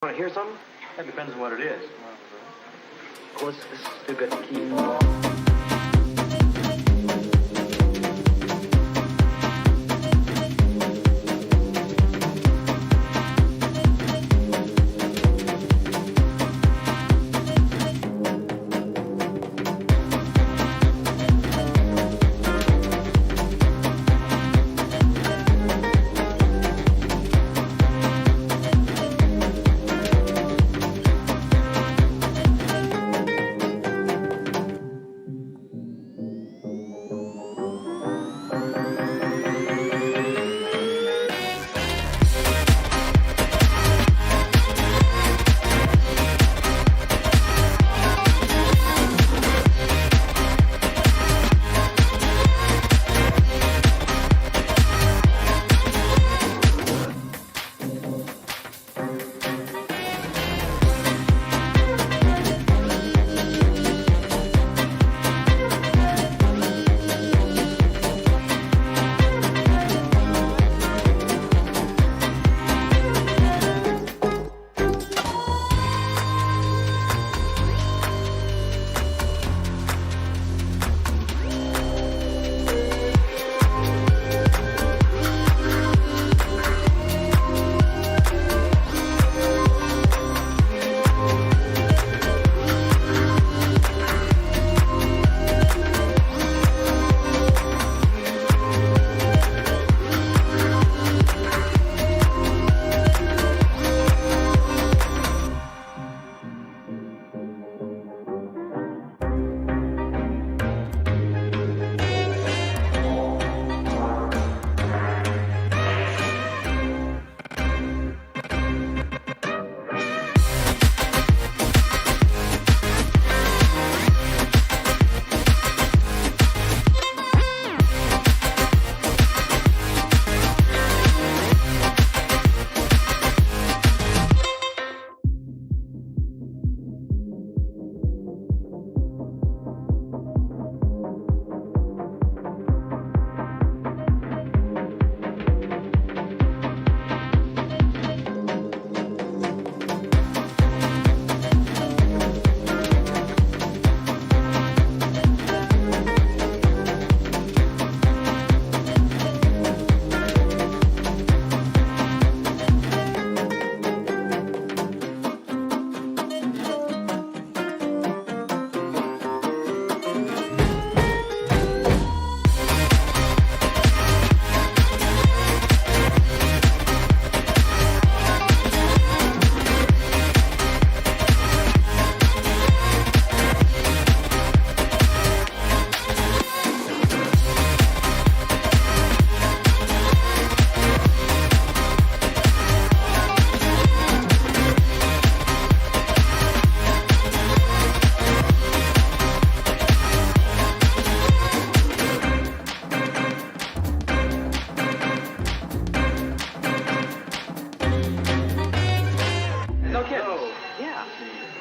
Want to hear something? That depends on what it is. Well, this is too good to keep.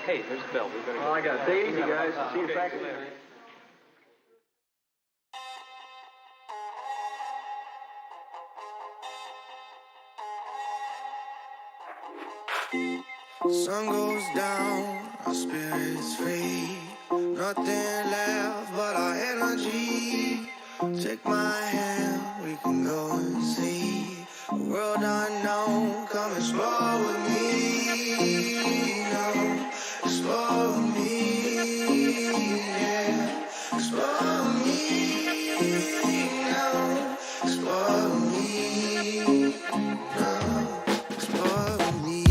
Hey, there's the bell. We better go. Oh, I got it. Stay easy, guys. See you in Okay, practice. see you later. Sun goes down, our spirits free. Nothing left but our energy. Take my hand, we can go and see a world unknown. Come explore with me. No, explore with me. Yeah, explore with me. No, explore with me. No, explore with me.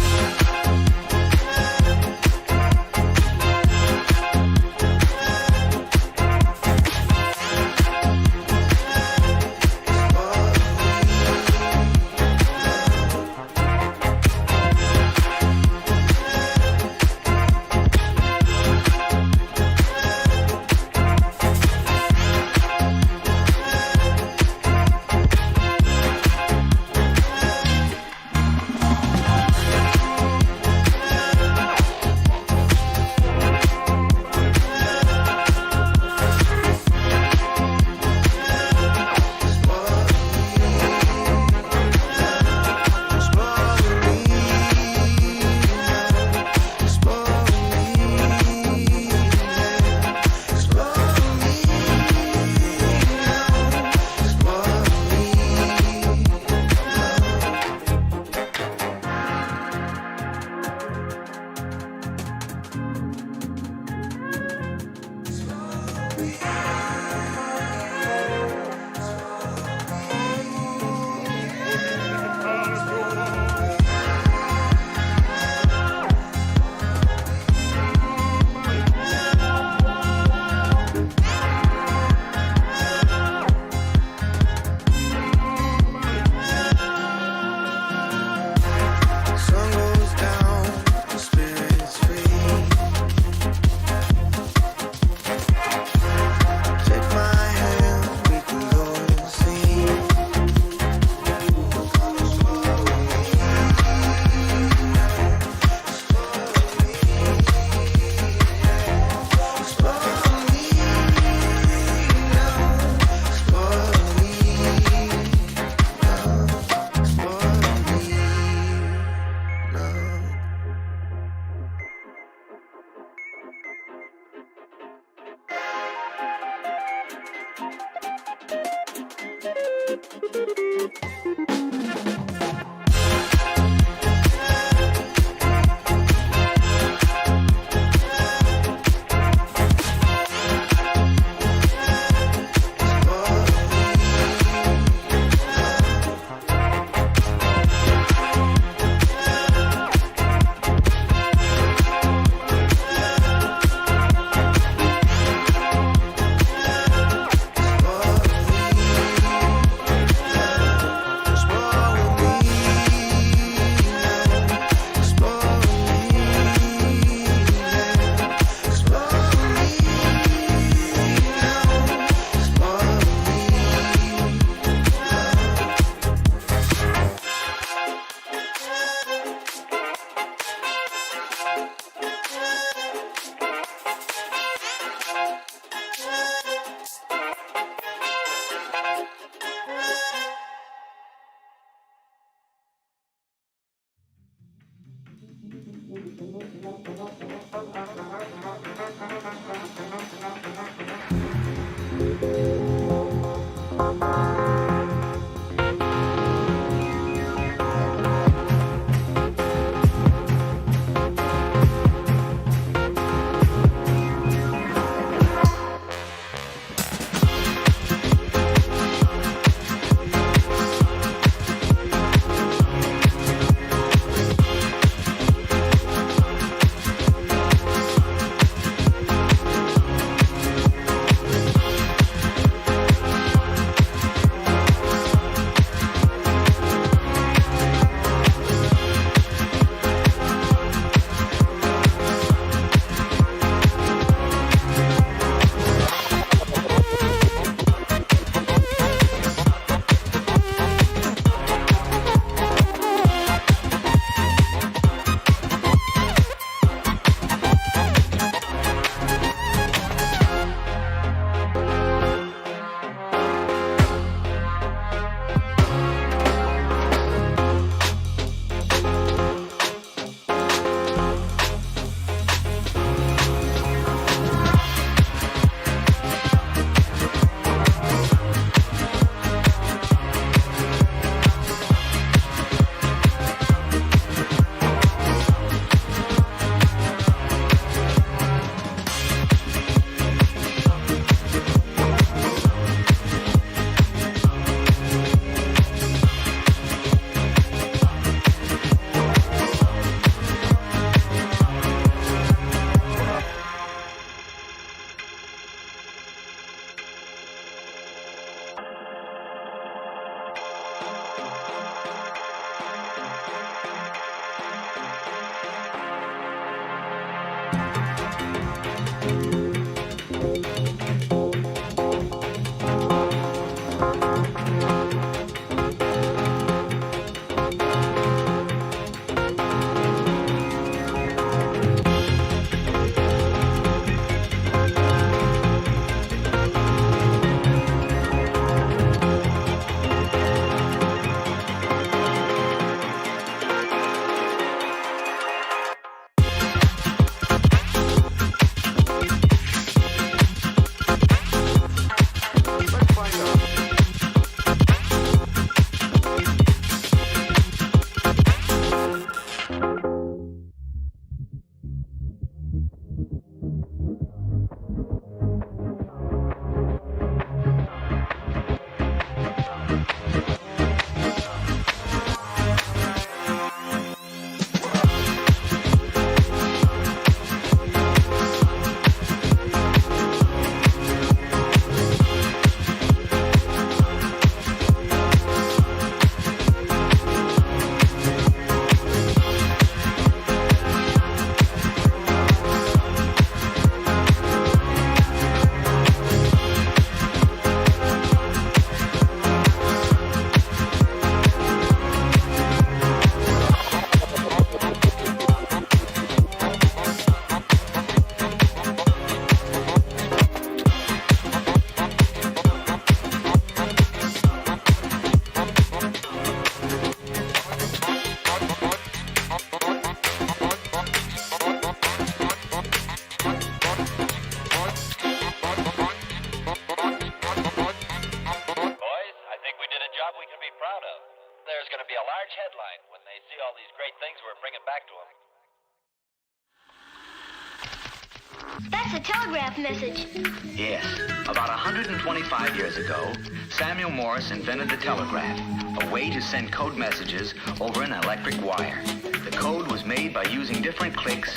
That's a telegraph message. Yes. About 125 years ago, Samuel Morse invented the telegraph, a way to send code messages over an electric wire. The code was made by using different clicks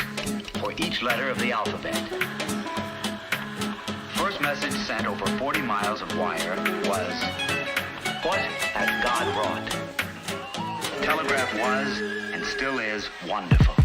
for each letter of the alphabet. First message sent over 40 miles of wire was, "What has God wrought?" The telegraph was, and still is, wonderful.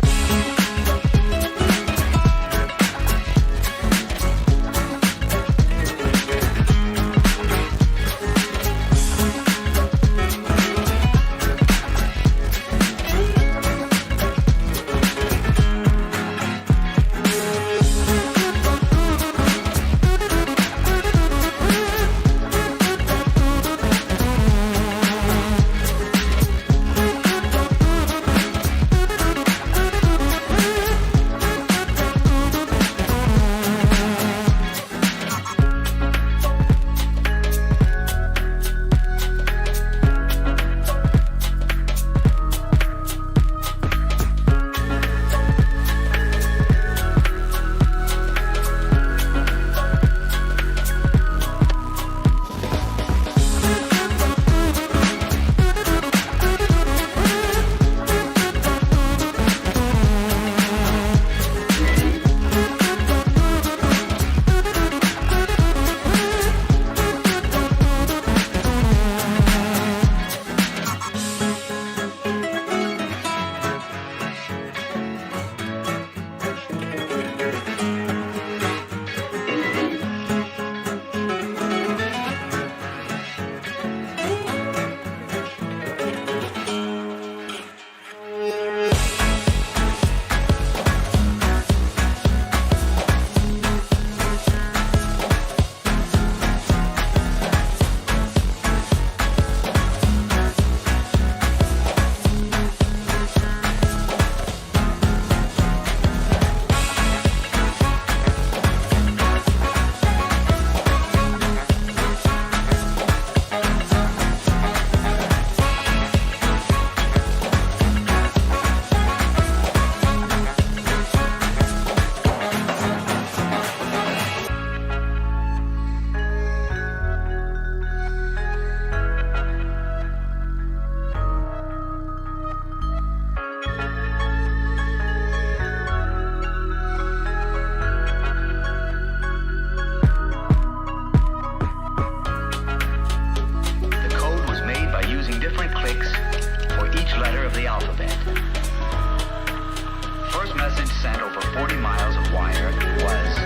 sent over 40 miles of wire was,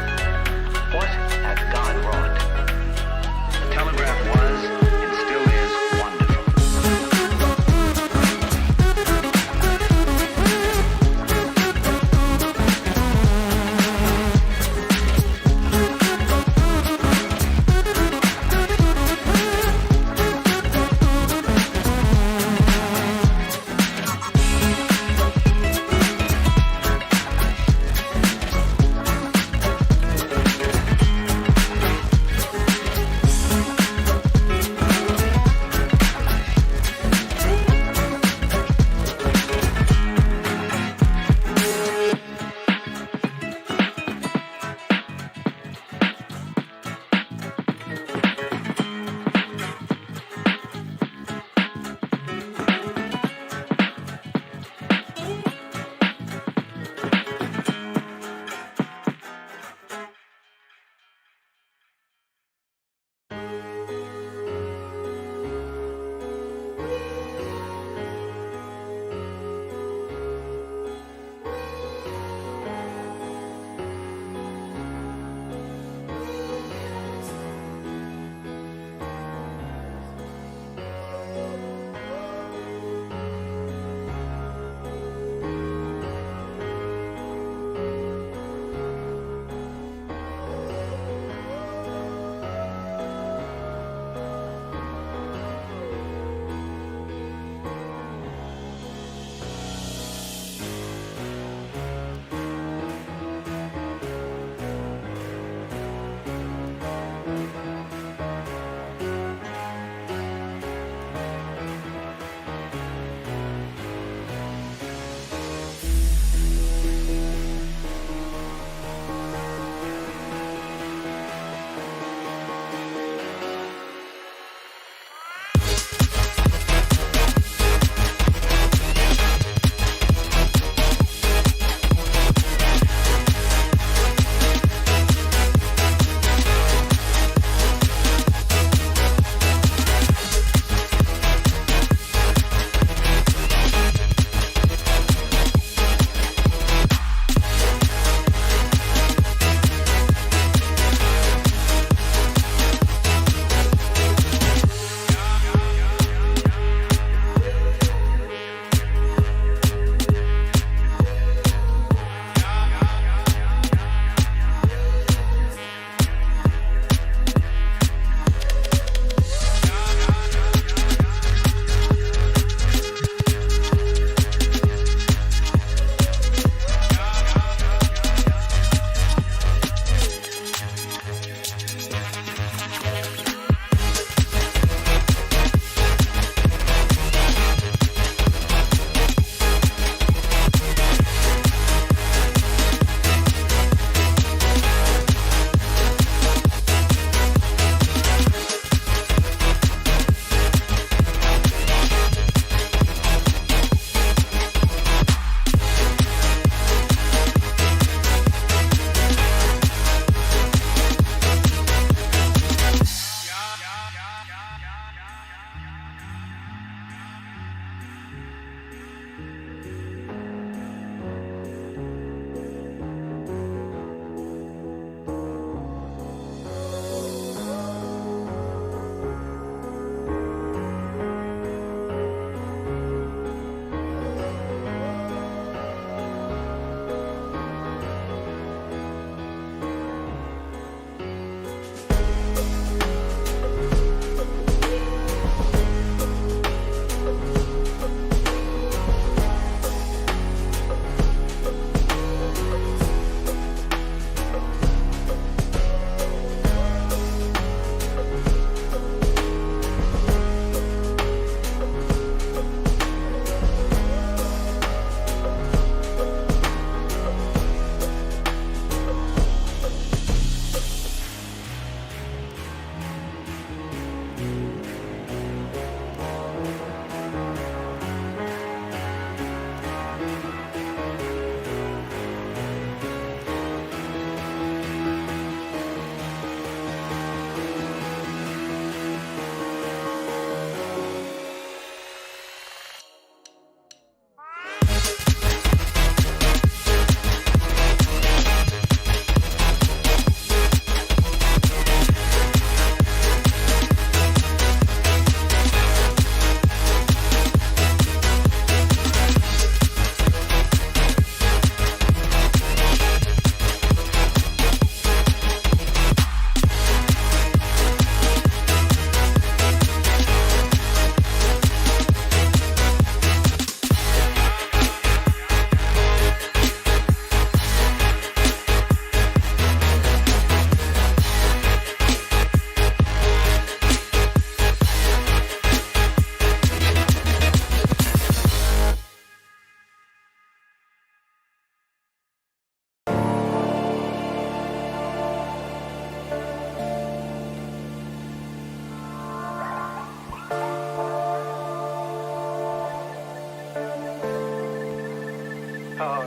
what had God wrought? The telegraph was, and still is, wonderful.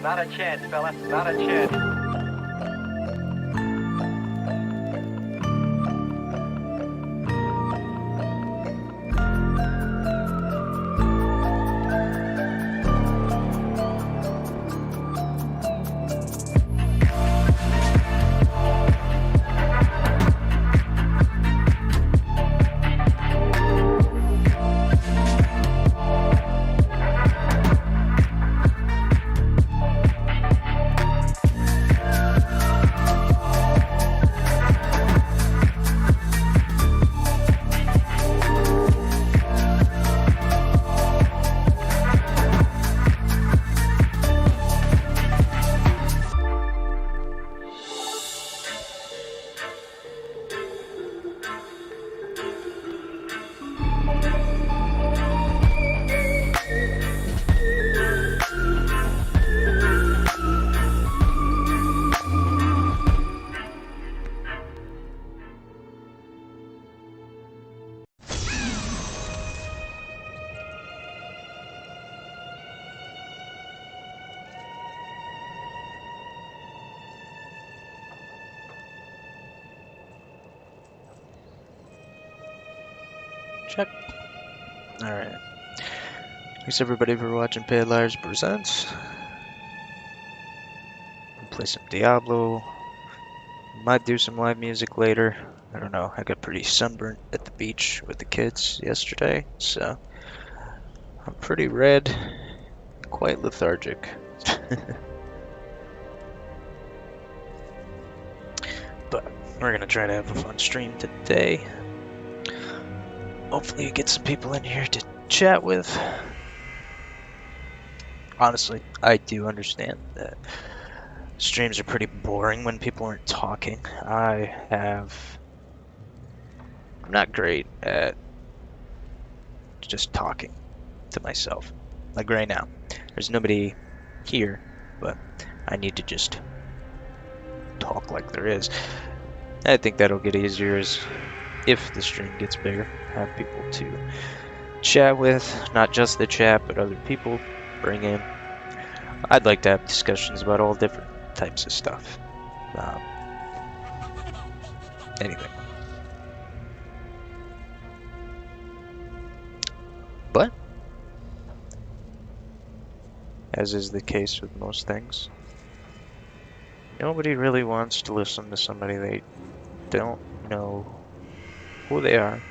not a chance, fella. Not a chance. Check. Alright. Thanks everybody for watching Paid Liars Presents. We'll play some Diablo. Might do some live music later. I don't know. I got pretty sunburnt at the beach with the kids yesterday, so I'm pretty red, quite lethargic. But we're gonna try to have a fun stream today. Hopefully, get some people in here to chat with. Honestly, I do understand that streams are pretty boring when people aren't talking. I'm not great at just talking to myself. Like right now, there's nobody here, but I need to just talk like there is. I think that'll get easier if the stream gets bigger. Have people to chat with, not just the chat, but other people bring in. I'd like to have discussions about all different types of stuff. Anything. But, as is the case with most things, nobody really wants to listen to somebody they don't know who they are.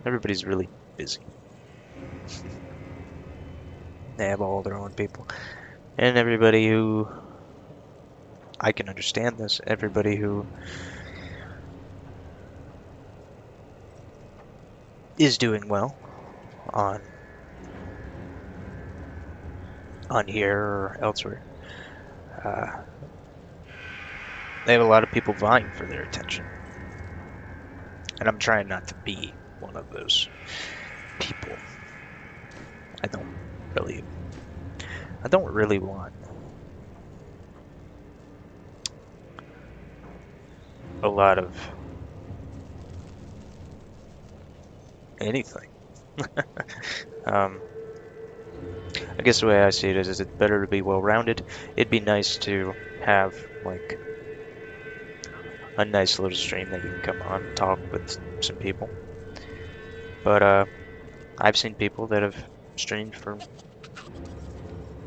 Everybody's really busy. They have all their own people. And everybody who... I can understand this. Everybody who is doing well on here or elsewhere. They have a lot of people vying for their attention. And I'm trying not to be one of those people. I don't really want a lot of anything. I guess the way I see it is it's better to be well-rounded. It'd be nice to have like a nice little stream that you can come on and talk with some people. But I've seen people that have streamed for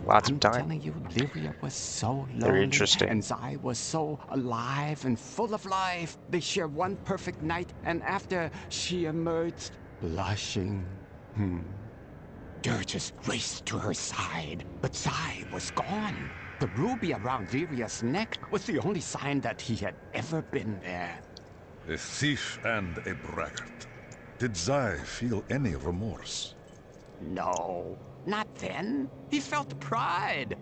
lots of time. I'm telling you, Lyria was so They're lonely, interesting. and Zai was so alive and full of life. They shared one perfect night, and after she emerged, blushing, Dirges raced to her side, but Zai was gone. The ruby around Lyria's neck was the only sign that he had ever been there. A thief and a braggart. Did Zai feel any remorse? No, not then. He felt pride.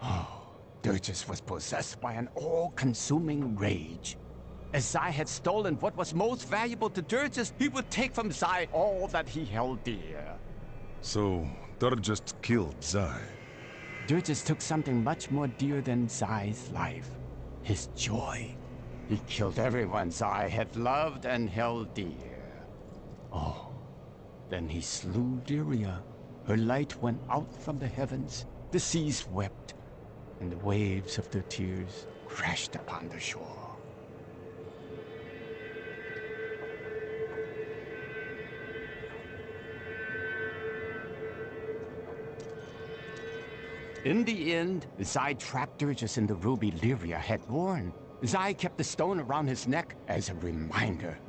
Oh, Dirges was possessed by an all-consuming rage. As Zai had stolen what was most valuable to Dirges, he would take from Zai all that he held dear. So, Dirges killed Zai. Dirges took something much more dear than Zai's life. His joy. He killed everyone Zai had loved and held dear. Oh, then he slew Lyria. Her light went out from the heavens, the seas wept, and the waves of their tears crashed upon the shore. In the end, Zai trapped Dirges in the ruby Lyria had worn. Zai kept the stone around his neck as a reminder.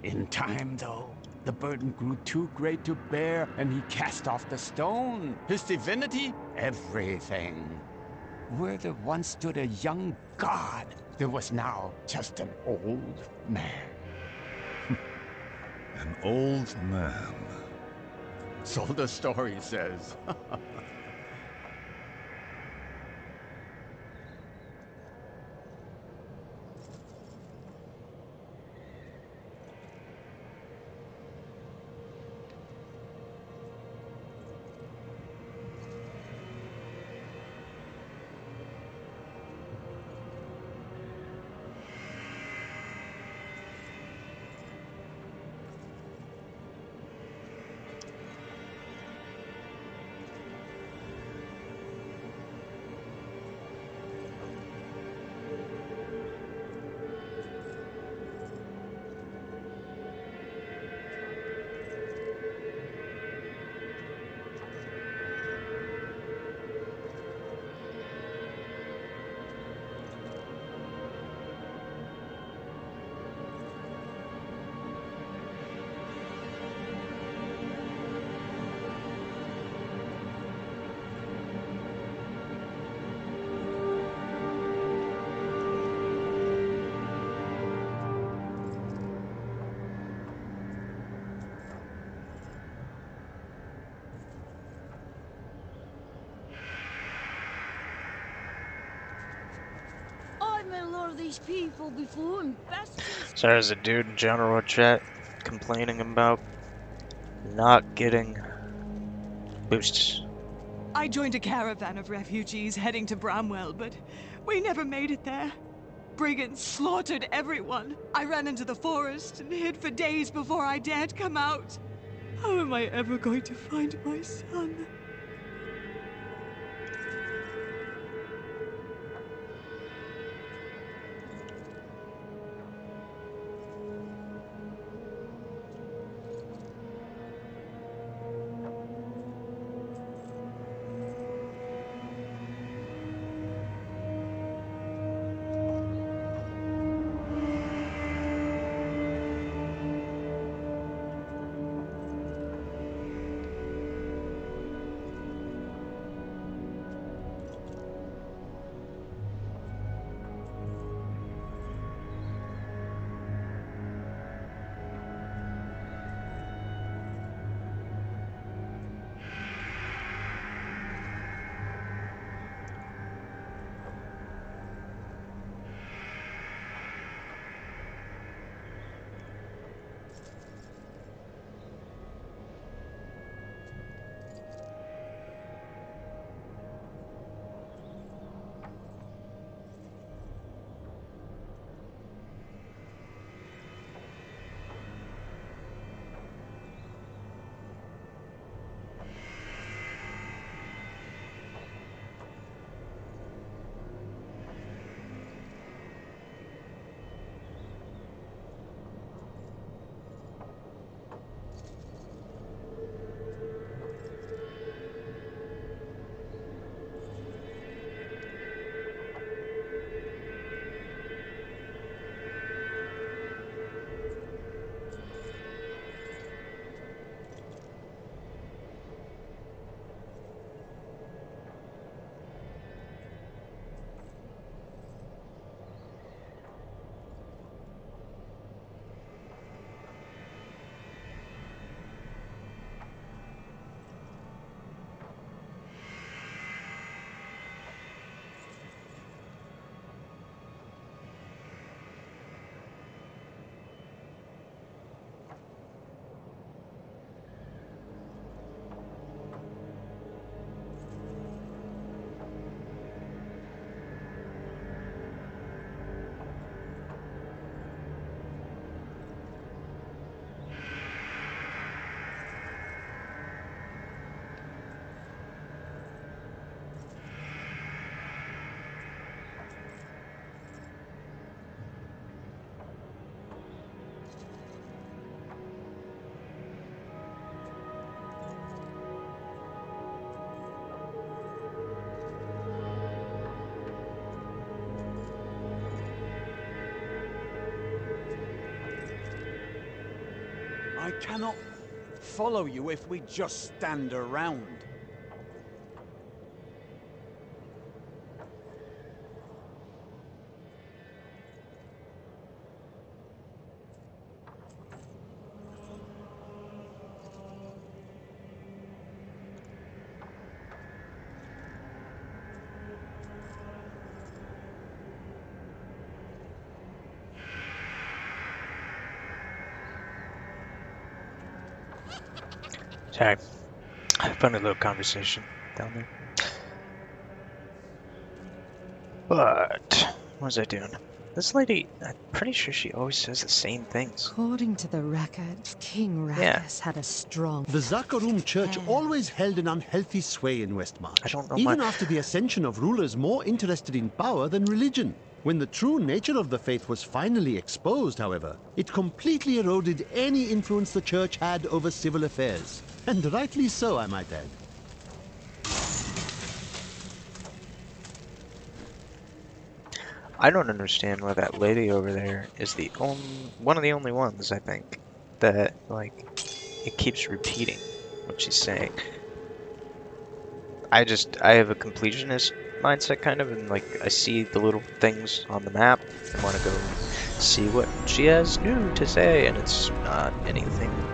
In time, though, the burden grew too great to bear, and he cast off the stone. His divinity, everything. Where there once stood a young god, there was now just an old man. An old man. So the story says. I've met a lot of these people before, and bastards. So there's a dude in general chat complaining about not getting boosts. I joined a caravan of refugees heading to Bramwell, but we never made it there. Brigands slaughtered everyone. I ran into the forest and hid for days before I dared come out. How am I ever going to find my son? I cannot follow you if we just stand around. Sorry. Funny little conversation down there. But, what was I doing? This lady, I'm pretty sure she always says the same things. According to the records, King Rakus had a strong... The Zakarum Church always held an unhealthy sway in Westmarch. I don't know even after the ascension of rulers more interested in power than religion. When the true nature of the faith was finally exposed, however, it completely eroded any influence the church had over civil affairs. And rightly so, I might add. I don't understand why that lady over there is one of the only ones, I think, that, like, it keeps repeating what she's saying. I have a completionist mindset, kind of, and, like, I see the little things on the map and want to go see what she has new to say, and it's not anything new.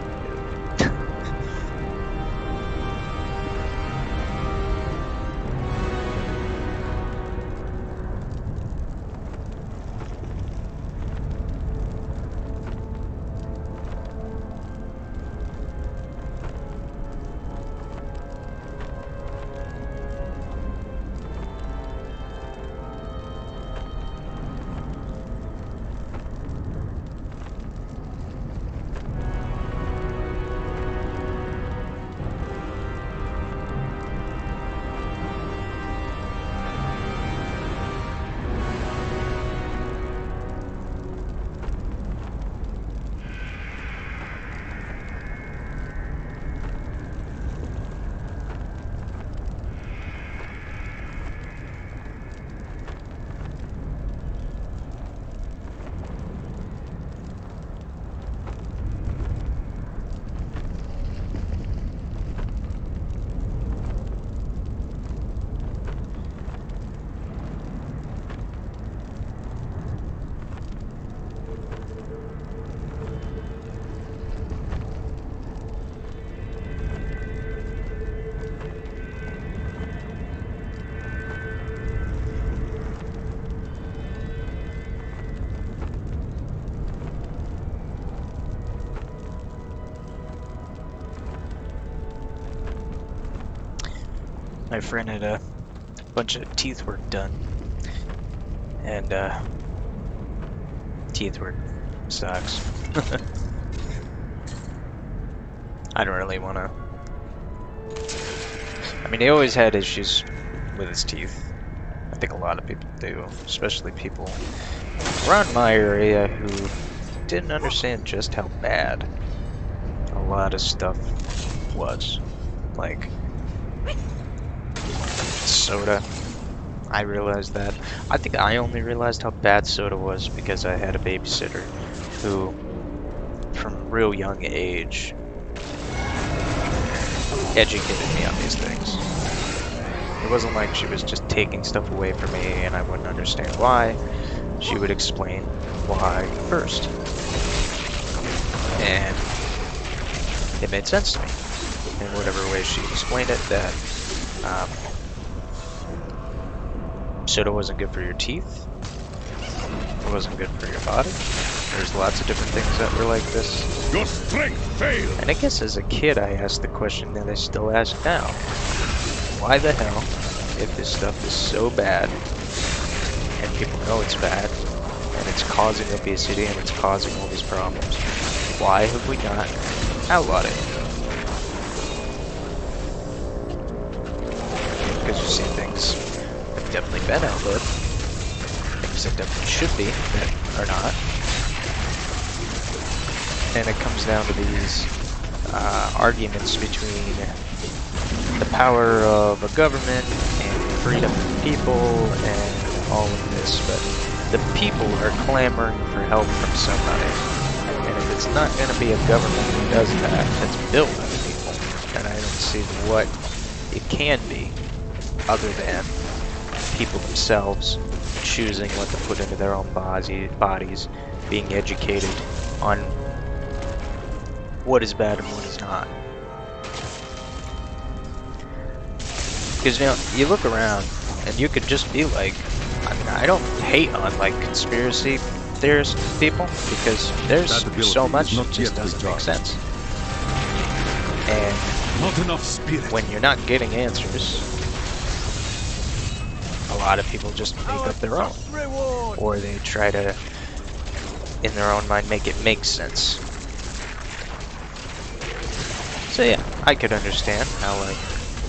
My friend had a bunch of teeth work done, and teeth work sucks. I don't really want to. I mean, he always had issues with his teeth. I think a lot of people do, especially people around my area who didn't understand just how bad a lot of stuff was. Like soda. I realized that. I think I only realized how bad soda was because I had a babysitter who, from a real young age, educated me on these things. It wasn't like she was just taking stuff away from me and I wouldn't understand why. She would explain why first. And it made sense to me in whatever way she explained it, that soda wasn't good for your teeth. It wasn't good for your body. There's lots of different things that were like this. Your strength failed. And I guess as a kid I asked the question that I still ask now. Why the hell, if this stuff is so bad, and people know it's bad, and it's causing obesity and it's causing all these problems, why have we not outlawed it? Because you see things that have definitely been outlawed, things that definitely should be, that are not. And it comes down to these arguments between the power of a government and freedom of people and all of this, but the people are clamoring for help from somebody. And if it's not going to be a government that does that, that's built by the people. And I don't see what it can be other than people themselves choosing what to put into their own bodies, being educated on what is bad and what is not. Because, you know, you look around and you could just be like, I mean, I don't hate on like conspiracy theorist people, because there's so much that just doesn't make sense. And not enough spirit. When you're not getting answers, a lot of people just make up their own, or they try to, in their own mind, make it make sense. So yeah, I could understand how like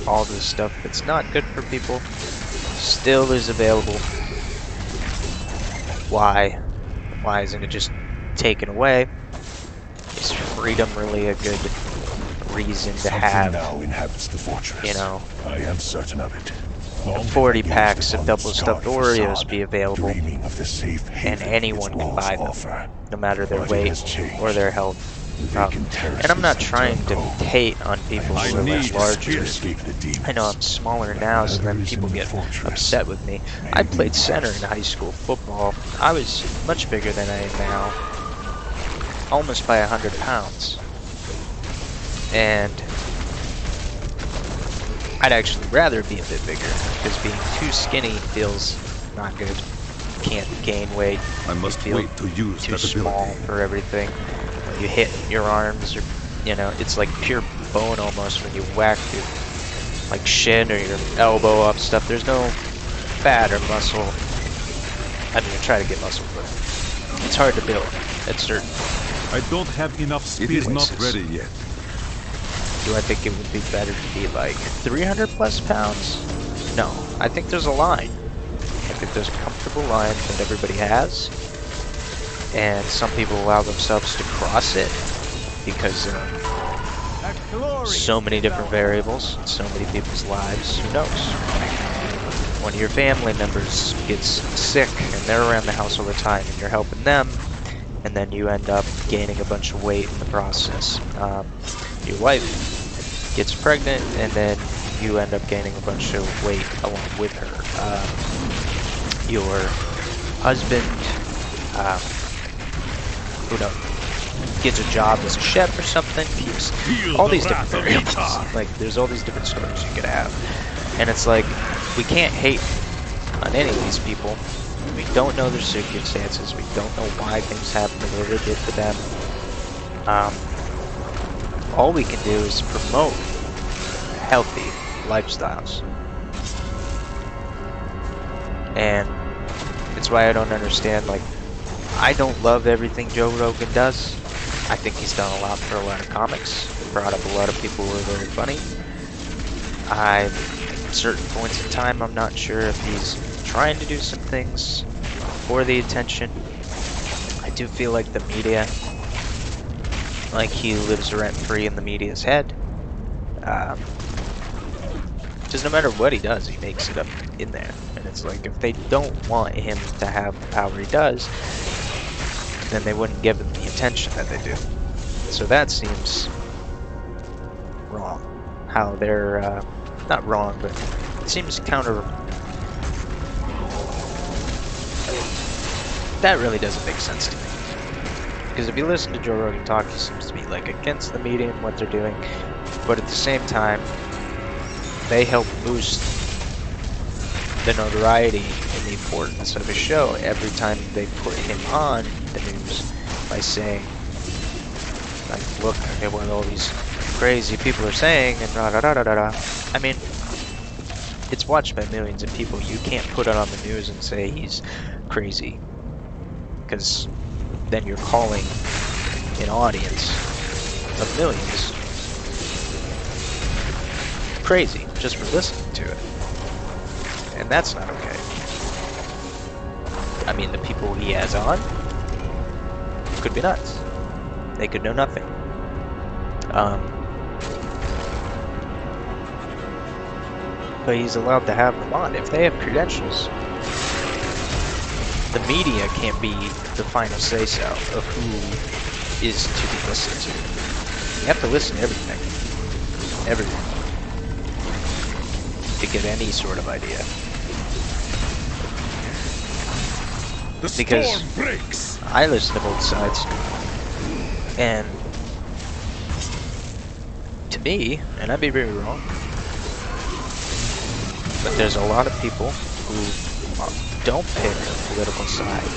all this stuff that's not good for people still is available. Why isn't it just taken away? Is freedom really a good reason to have? Now inhabits the fortress. You know, I am certain of it. 40 packs of double stuffed Oreos be available, and anyone can buy them, no matter their weight or their health. And I'm not trying to hate on people who are much larger. I know I'm smaller now, so then people get upset with me. I played center in high school football. I was much bigger than I am now, almost by 100 pounds. And I'd actually rather be a bit bigger, because being too skinny feels not good. You can't gain weight. I must wait to use too small for everything. When you hit your arms, or you know, it's like pure bone almost when you whack your like shin or your elbow up stuff. There's no fat or muscle. I mean, I try to get muscle, but it's hard to build at certain. I don't have enough speed. It is not ready yet. Do I think it would be better to be like 300 plus pounds? No, I think there's a line. I think there's a comfortable line that everybody has, and some people allow themselves to cross it because so many different variables, so many people's lives. Who knows? One of your family members gets sick and they're around the house all the time, and you're helping them, and then you end up gaining a bunch of weight in the process. Your wife gets pregnant, and then you end up gaining a bunch of weight along with her. Your husband, who knows, gets a job as a chef or something. Keeps all these different variables. Like, there's all these different stories you could have, and it's like we can't hate on any of these people. We don't know their circumstances. We don't know why things happen the way they did to them. All we can do is promote healthy lifestyles. And it's why I don't understand, like, I don't love everything Joe Rogan does. I think he's done a lot for a lot of comics, brought up a lot of people who are very funny. At certain points in time, I'm not sure if he's trying to do some things for the attention. I do feel like the media, like he lives rent-free in the media's head. Because no matter what he does, he makes it up in there. And it's like, if they don't want him to have the power he does, then they wouldn't give him the attention that they do. So that seems wrong. How they're, not wrong, but it seems counter... That really doesn't make sense to me. Because if you listen to Joe Rogan talk, he seems to be like against the media and what they're doing, but at the same time, they help boost the notoriety and the importance of his show every time they put him on the news by saying, like, look at what all these crazy people are saying and da da da da da. I mean, it's watched by millions of people. You can't put it on the news and say he's crazy, because then you're calling an audience of millions crazy just for listening to it. And that's not okay. I mean, the people he has on could be nuts. They could know nothing. But he's allowed to have them on if they have credentials. The media can't be the final say-so of who is to be listened to. You have to listen to everything. Everything. To get any sort of idea. Because I listen to both sides. And to me, and I'd be very wrong, but there's a lot of people who don't pick a political side,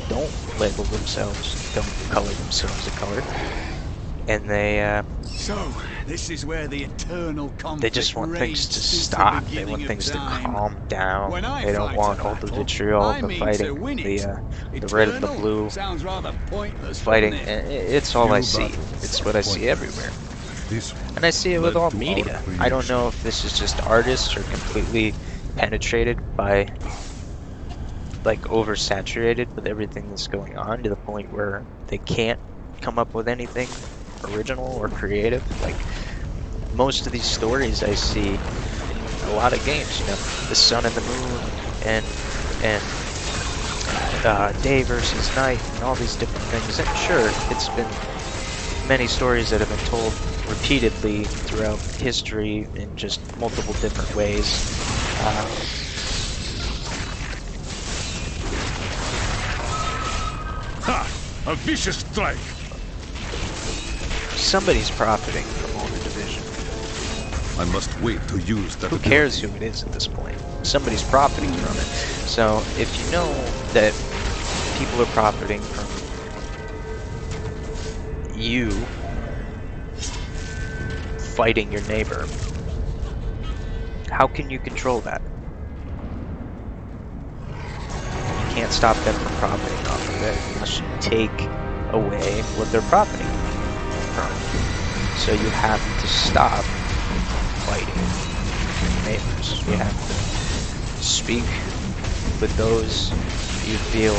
don't label themselves, don't color themselves a color, and they So, this is where the eternal conflict they just want things to stop. They want things to calm down. They don't want all the vitriol, the fighting, the red and the blue fighting. It's all I see. It's what I see everywhere. And I see it with all media. I don't know if this is just artists or completely penetrated by, like, oversaturated with everything that's going on to the point where they can't come up with anything original or creative. Like, most of these stories I see in a lot of games, you know, the sun and the moon and day versus night and all these different things. And sure, it's been many stories that have been told repeatedly throughout history in just multiple different ways. Ha! A vicious strike! Somebody's profiting from all the division. I must wait to use that. Who cares who it is at this point? Somebody's profiting from it. So if you know that people are profiting from you fighting your neighbor, how can you control that? You can't stop them from profiting off of it unless you take away what they're profiting from. So you have to stop fighting your neighbors. You have to speak with those you feel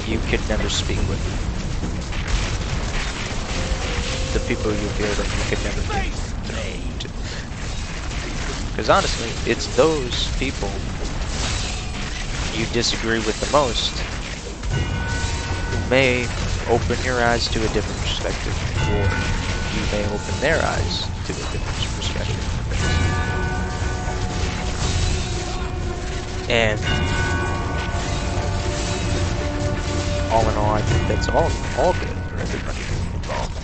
you could never speak with. The people you feel that you could never be thrown to. Because honestly, it's those people you disagree with the most who may open your eyes to a different perspective, or you may open their eyes to a different perspective. And all in all, I think that's all good for everybody involved.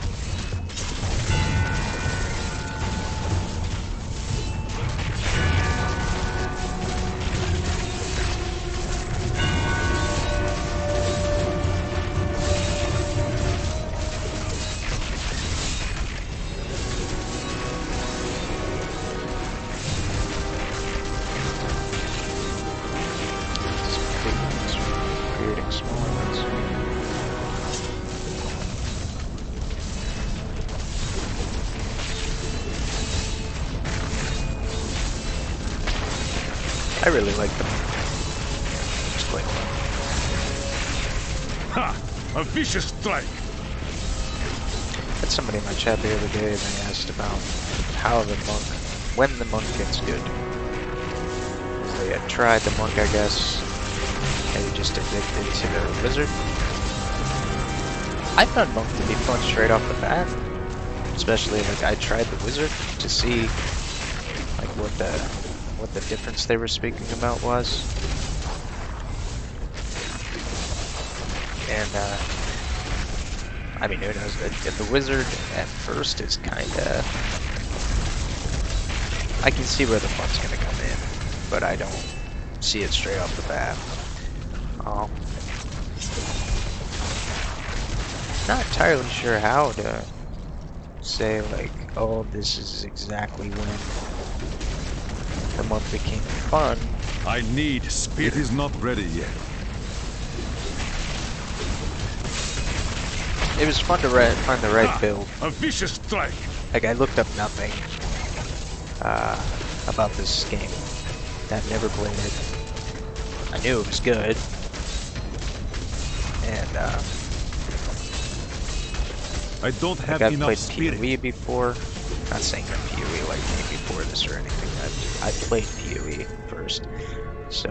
Creating smaller ones. I really like them. It's quite fun. Ha! A vicious strike! Had somebody in my chat the other day, they asked about how the monk, when the monk gets good. They had tried the monk, I guess, and just addicted to the wizard. I found monk to be fun straight off the bat. Especially, like, I tried the wizard to see, like, what the difference they were speaking about was. And, I mean, who knows, the wizard at first is kinda... I can see where the fun's gonna come in, but I don't see it straight off the bat. Not entirely sure how to say, like, oh, this is exactly when the month became fun. I need speed. It is not ready yet. It was fun to find the right build. A vicious strike. Like, I looked up nothing about this game. I've never played it. I knew it was good. And I don't have I've enough played spirit. PoE before. Not saying that PoE like me before this or anything. I played PoE first, so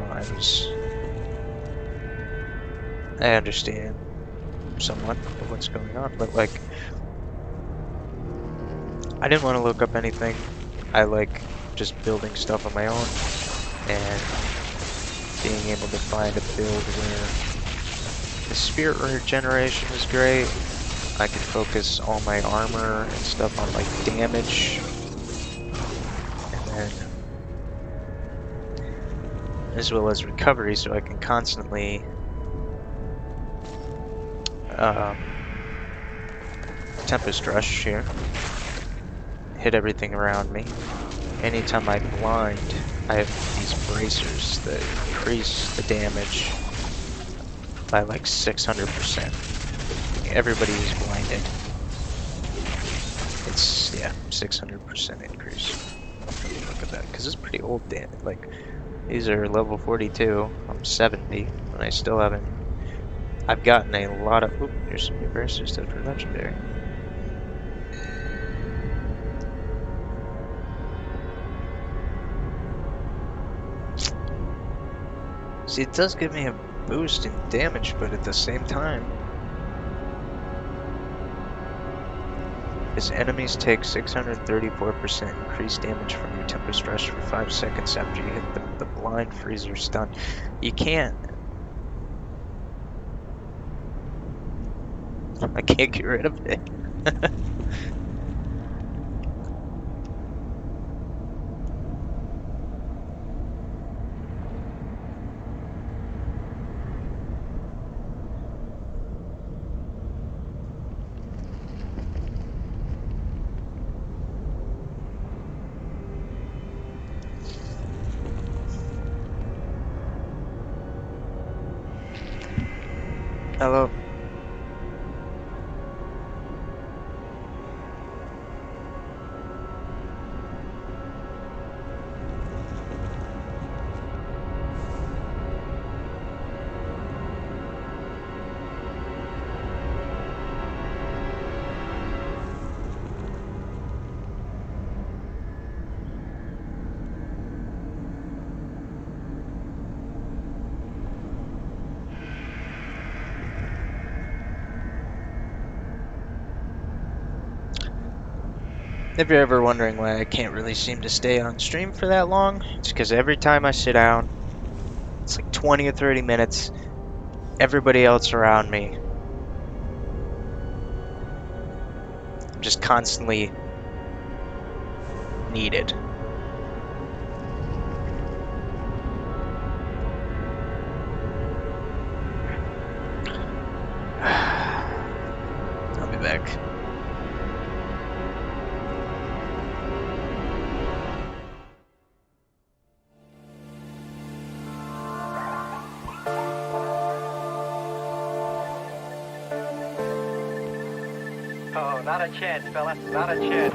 I understand somewhat of what's going on, but like, I didn't want to look up anything. I like just building stuff on my own and being able to find a build where the spirit regeneration was great. I could focus all my armor and stuff on like damage, and then as well as recovery, so I can constantly Tempest Rush here, hit everything around me. Anytime I blind, I have these bracers that increase the damage by like 600%. Everybody is blinded. It's, yeah, 600% increase. Look at that, because it's pretty old damage. Like, these are level 42. I'm 70, and I still haven't. I've gotten a lot of. Oop, here's some new bracers that are legendary. See, it does give me a boost in damage, but at the same time, as enemies take 634% increased damage from your Tempest Rush for 5 seconds after you hit them, the blind, freeze, or stun. You can't. I can't get rid of it. Hello. If you're ever wondering why I can't really seem to stay on stream for that long, it's because every time I sit down, it's like 20 or 30 minutes, everybody else around me, I'm just constantly needed. I'll be back. Oh, not a chance, fella. Not a chance.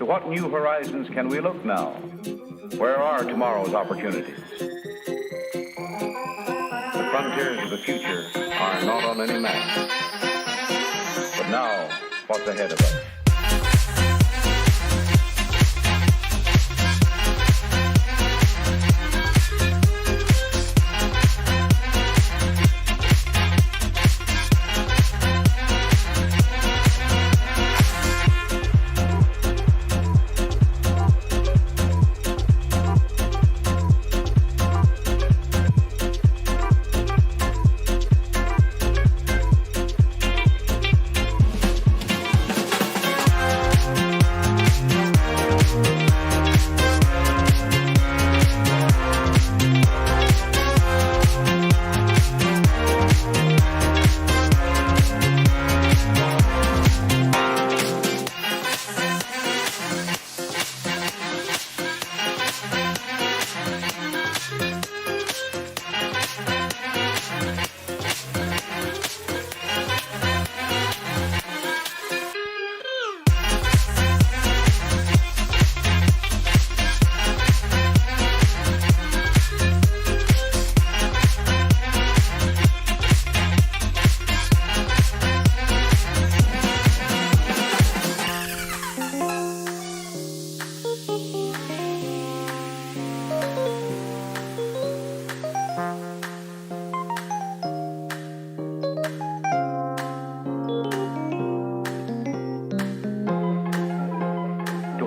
what new horizons can we look now? Where are tomorrow's opportunities? The frontiers of the future are not on any map. But now, what's ahead of us?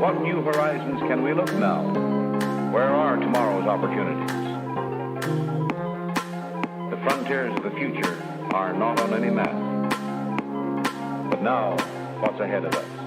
What new horizons can we look now? Where are tomorrow's opportunities? The frontiers of the future are not on any map. But now, what's ahead of us?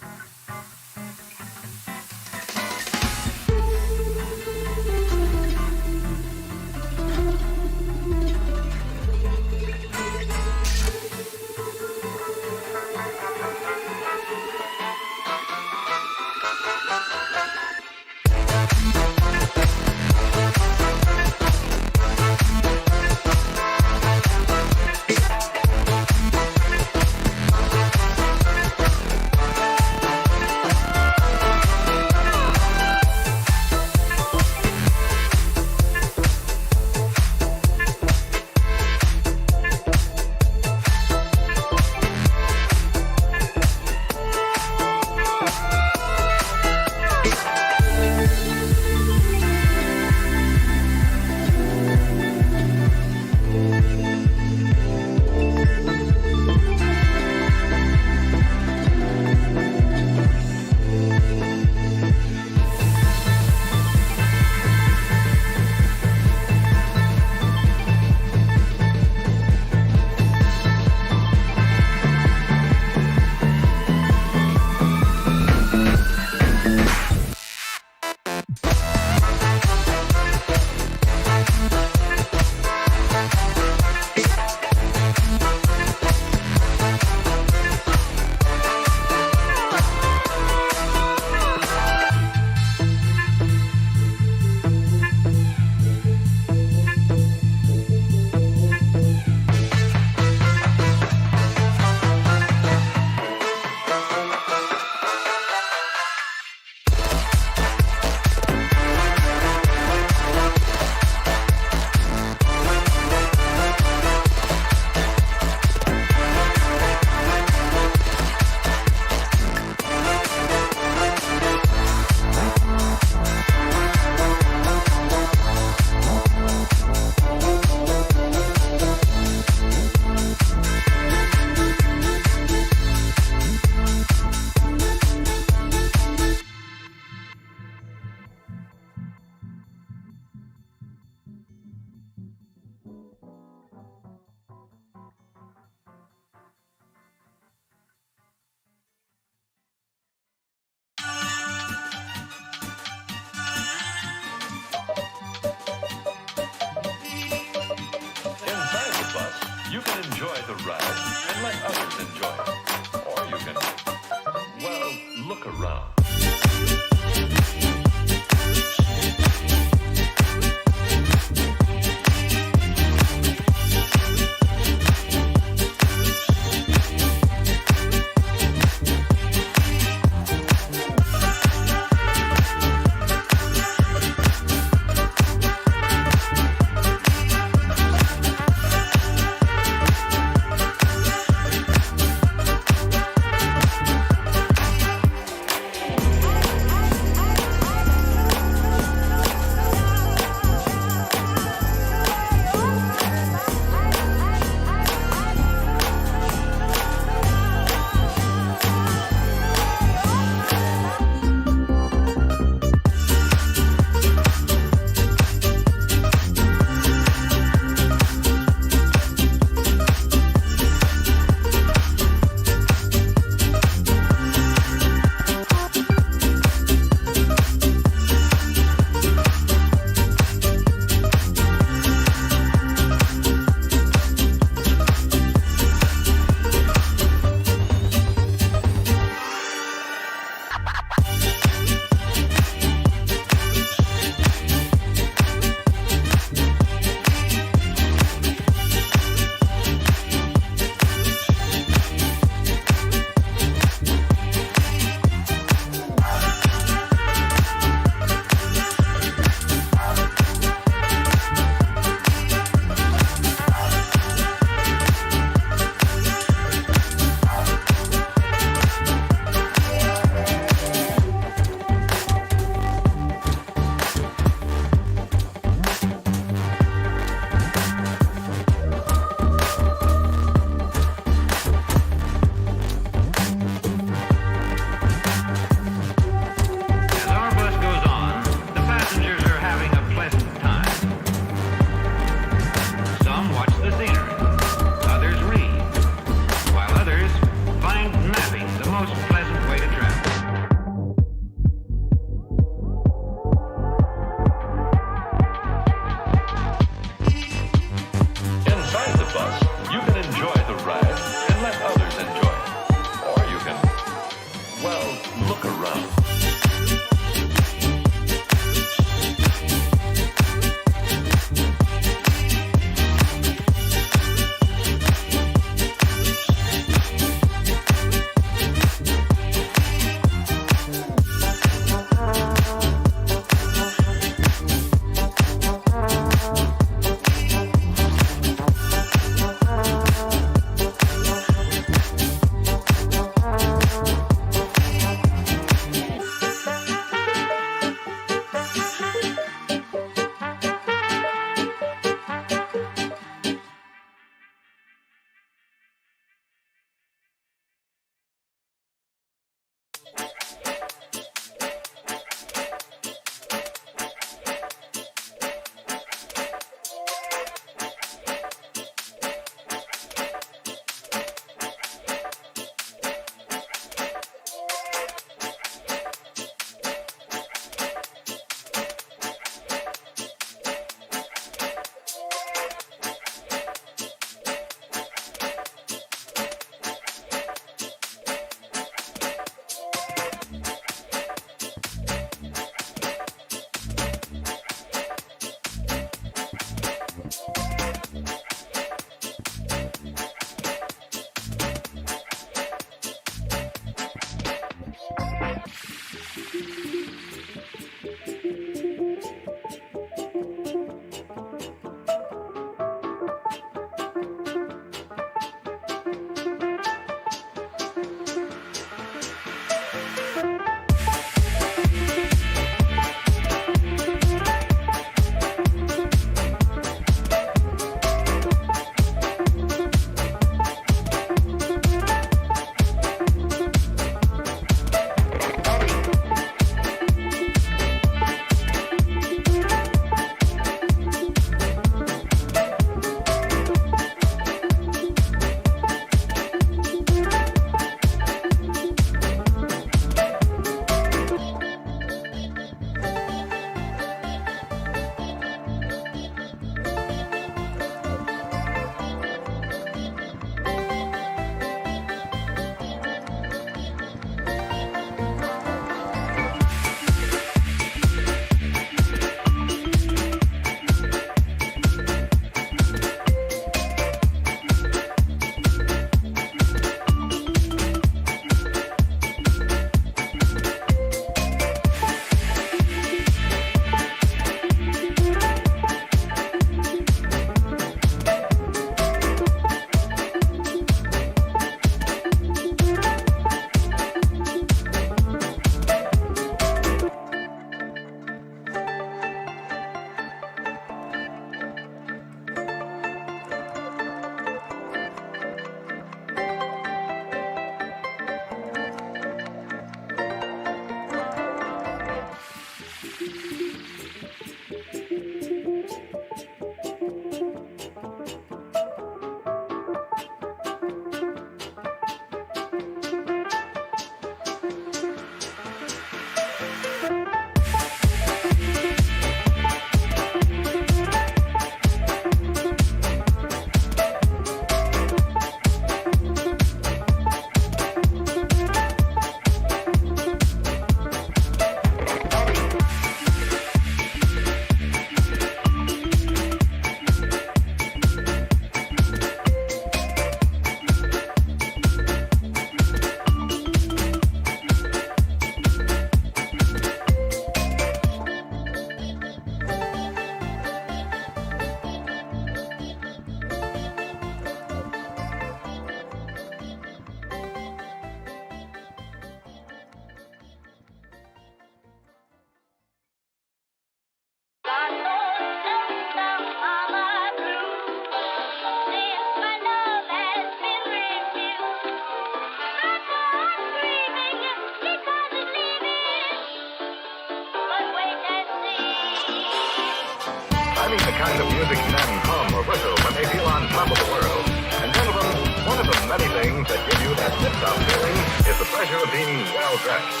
the kind of music men hum or whistle when they feel on top of the world. And gentlemen, one of the many things that give you that tip-top feeling is the pleasure of being well-dressed.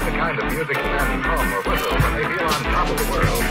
The kind of music men hum or whistle when they feel on top of the world.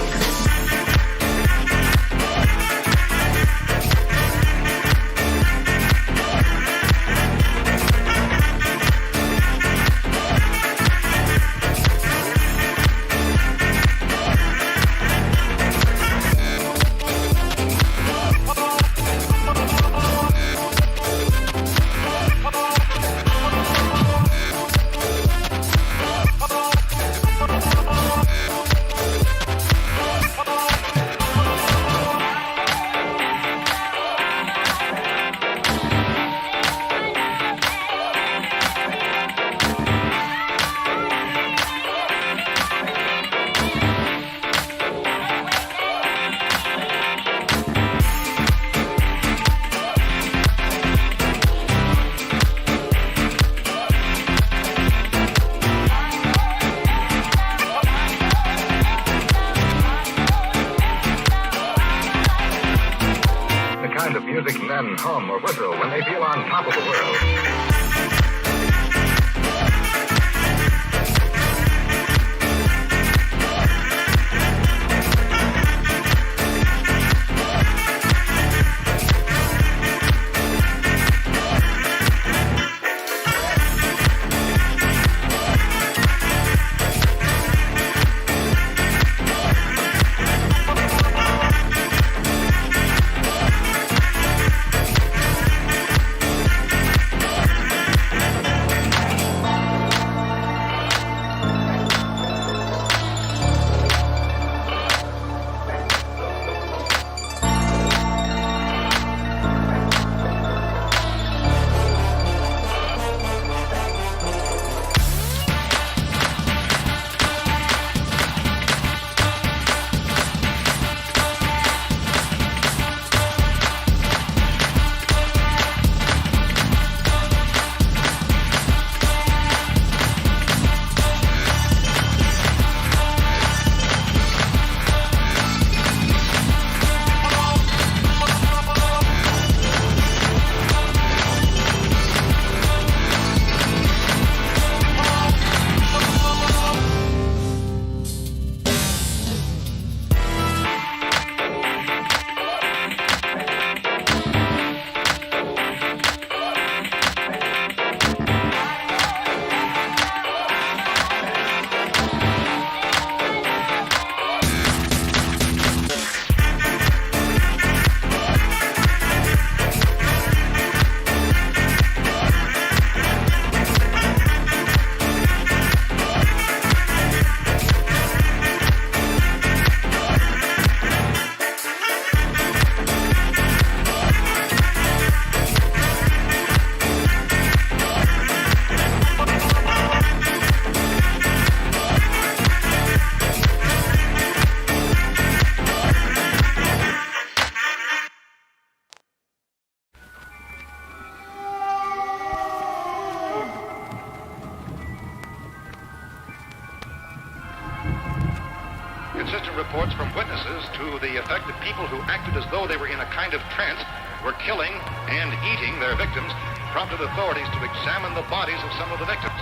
alarming reports from witnesses to the effect that people who acted as though they were in a kind of trance were killing and eating their victims prompted authorities to examine the bodies of some of the victims.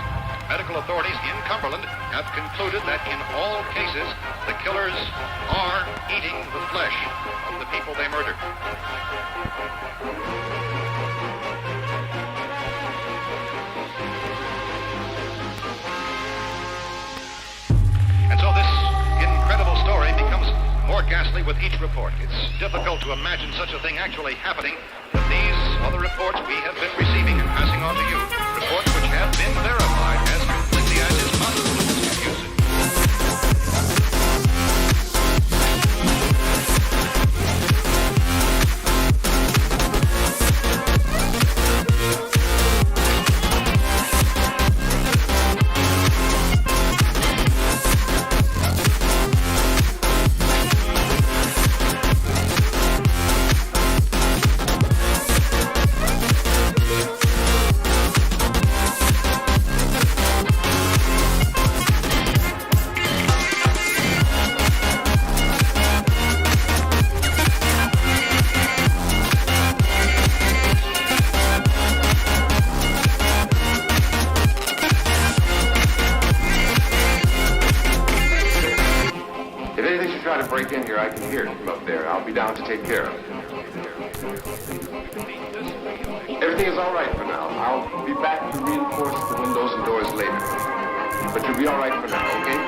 Medical authorities in Cumberland have concluded that in all cases, the killers are eating the flesh of the people they murdered. And so this incredible story becomes more ghastly with each report. It's difficult to imagine such a thing actually happening, but these are the reports we have been receiving and passing on to you. Reports which have been verified as completely as is possible in this community. In here, I can hear it from up there. I'll be down to take care of it. Everything is all right for now. I'll be back to reinforce the windows and doors later. But you'll be all right for now, okay?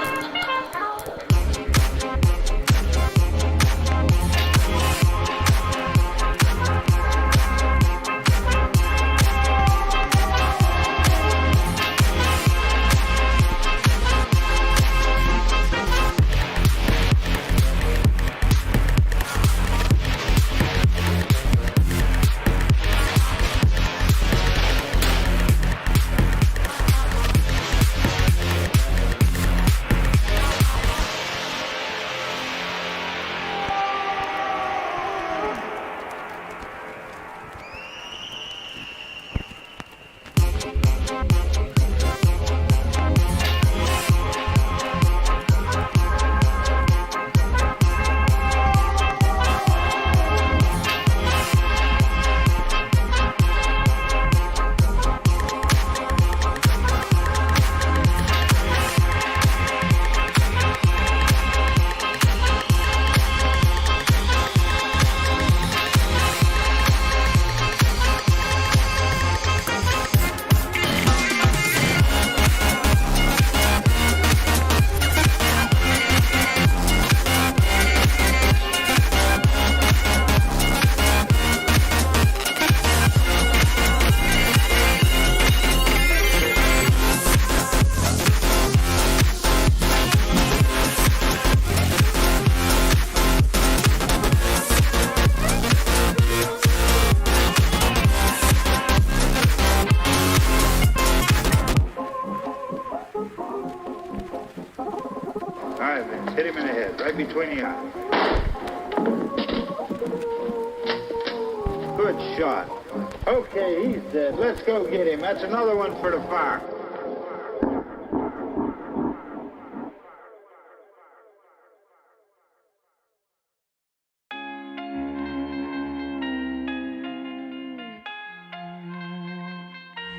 Hit him in the head, right between the eyes. Good shot. Okay, he's dead. Let's go get him. That's another one for the fire.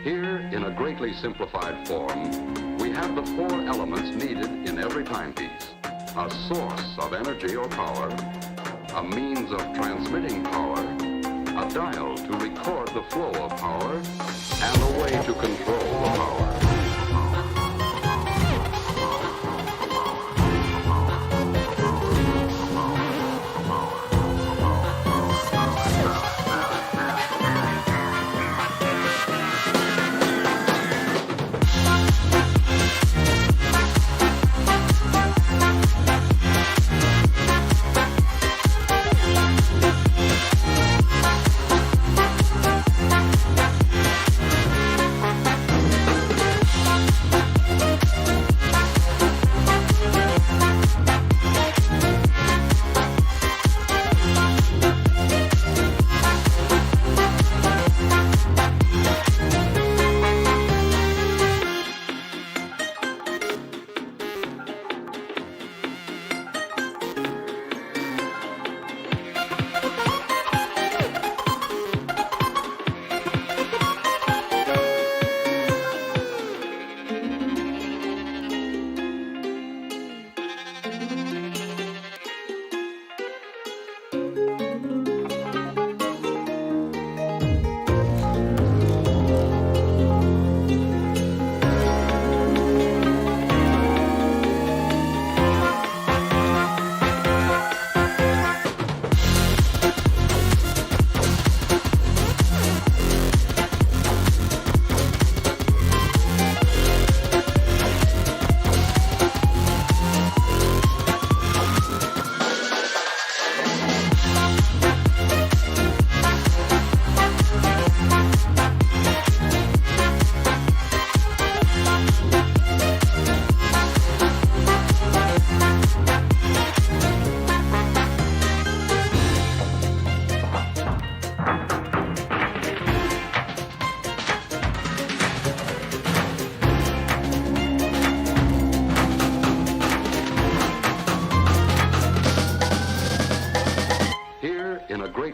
Here, in a greatly simplified form, we have the four elements needed in every timepiece. A source of energy or power, a means of transmitting power, a dial to record the flow of power, and a way to control the power.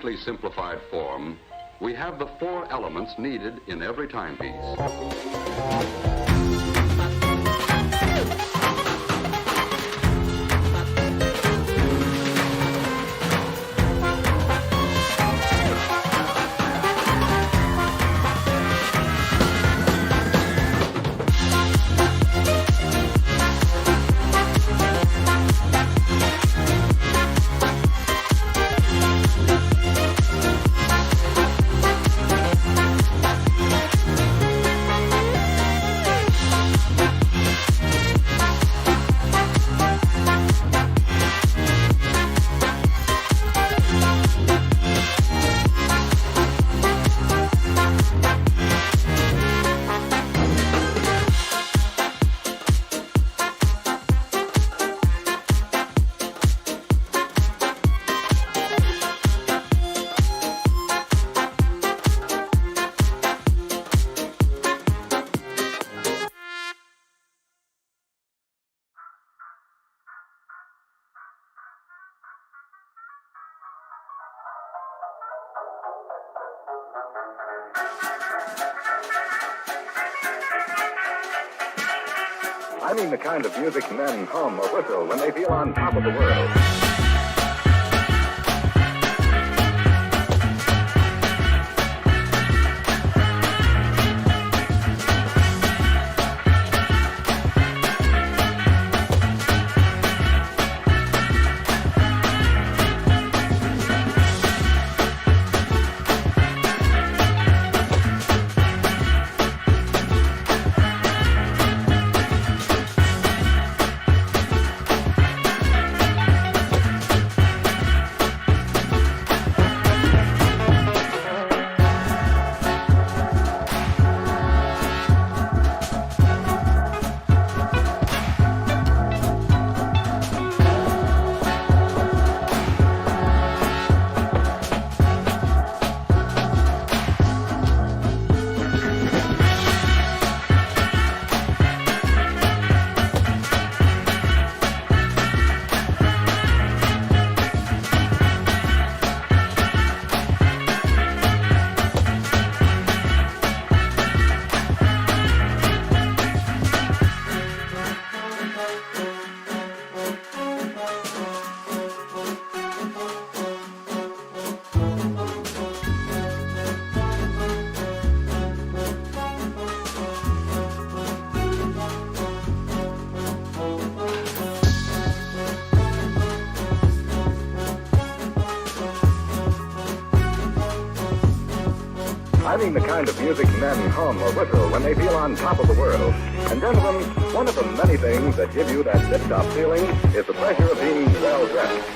greatly simplified form, we have the 4 elements needed in every timepiece. I mean the kind of music men hum or whistle when they feel on top of the world. I mean the kind of music men hum or whistle when they feel on top of the world. And gentlemen, one of the many things that give you that tip-top feeling is the pleasure of being well-dressed.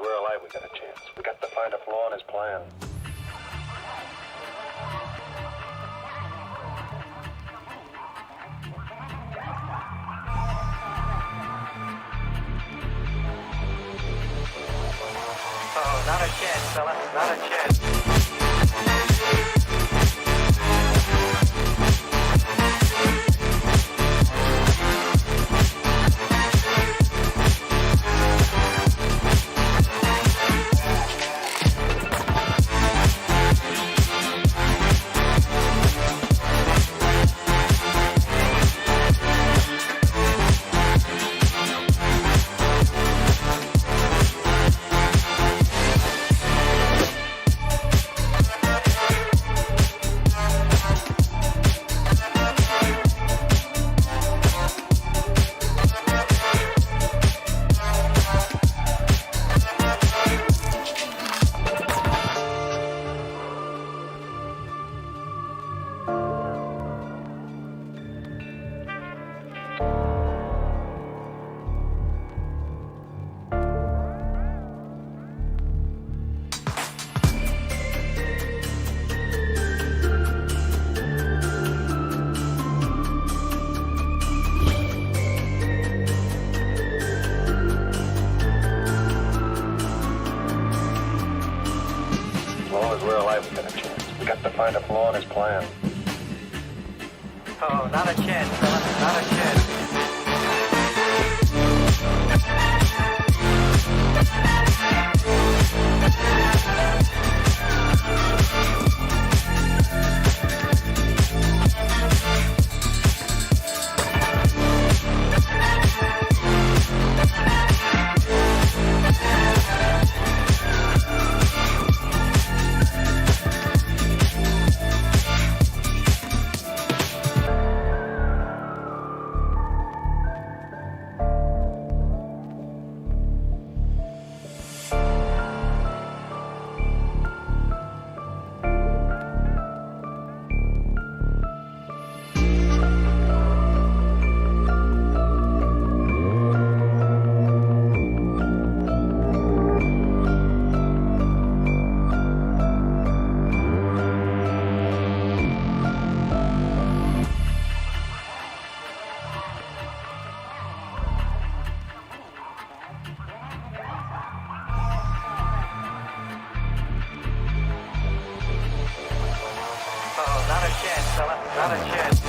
we're alive, we got a chance. We got to find a flaw in his plan. Oh, not a chance, fella. Not a chance. We're alive, we got a chance. We got to find a flaw in his plan. Oh, not a chance, fella. Not a chance. Oh, not a chance, fella. Not a chance.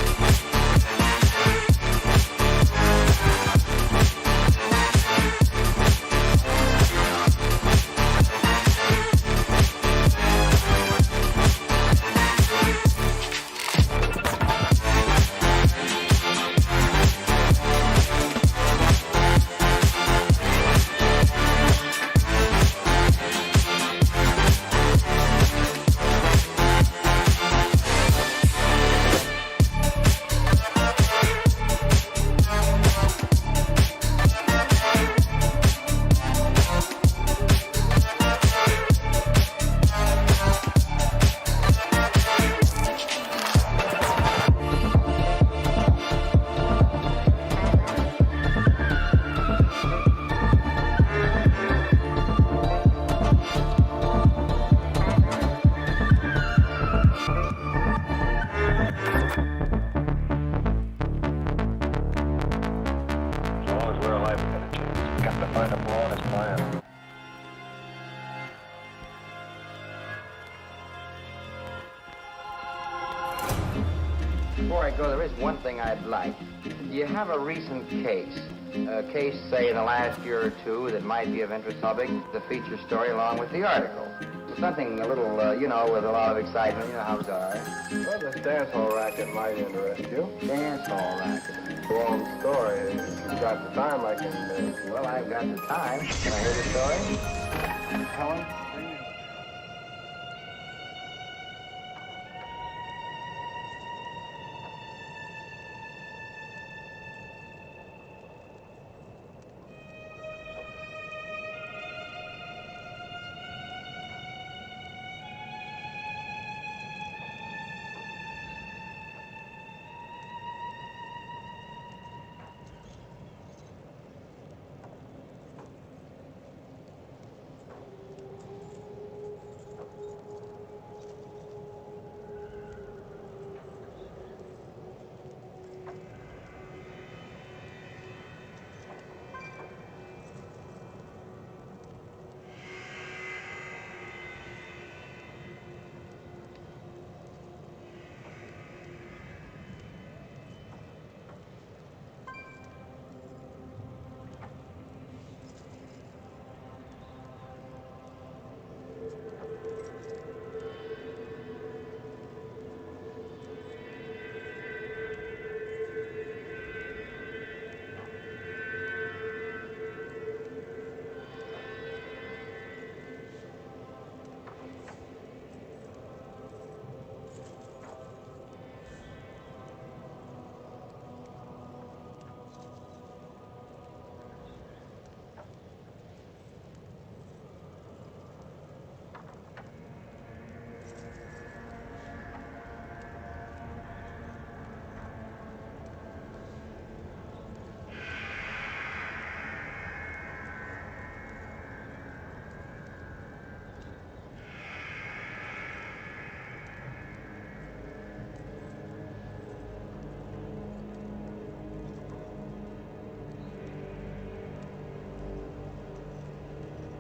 Before I go, there is one thing I'd like. Do you have a recent case? A case, say, in the last year or two that might be of interest? How big the feature story along with the article? Something a little, with a lot of excitement. You know how it's are. Well, this dance hall racket might interest you. Dance hall racket. Long story. If you've got the time, I can... Well, I've got the time. Can I hear the story? Helen?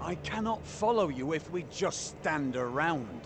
I cannot follow you if we just stand around.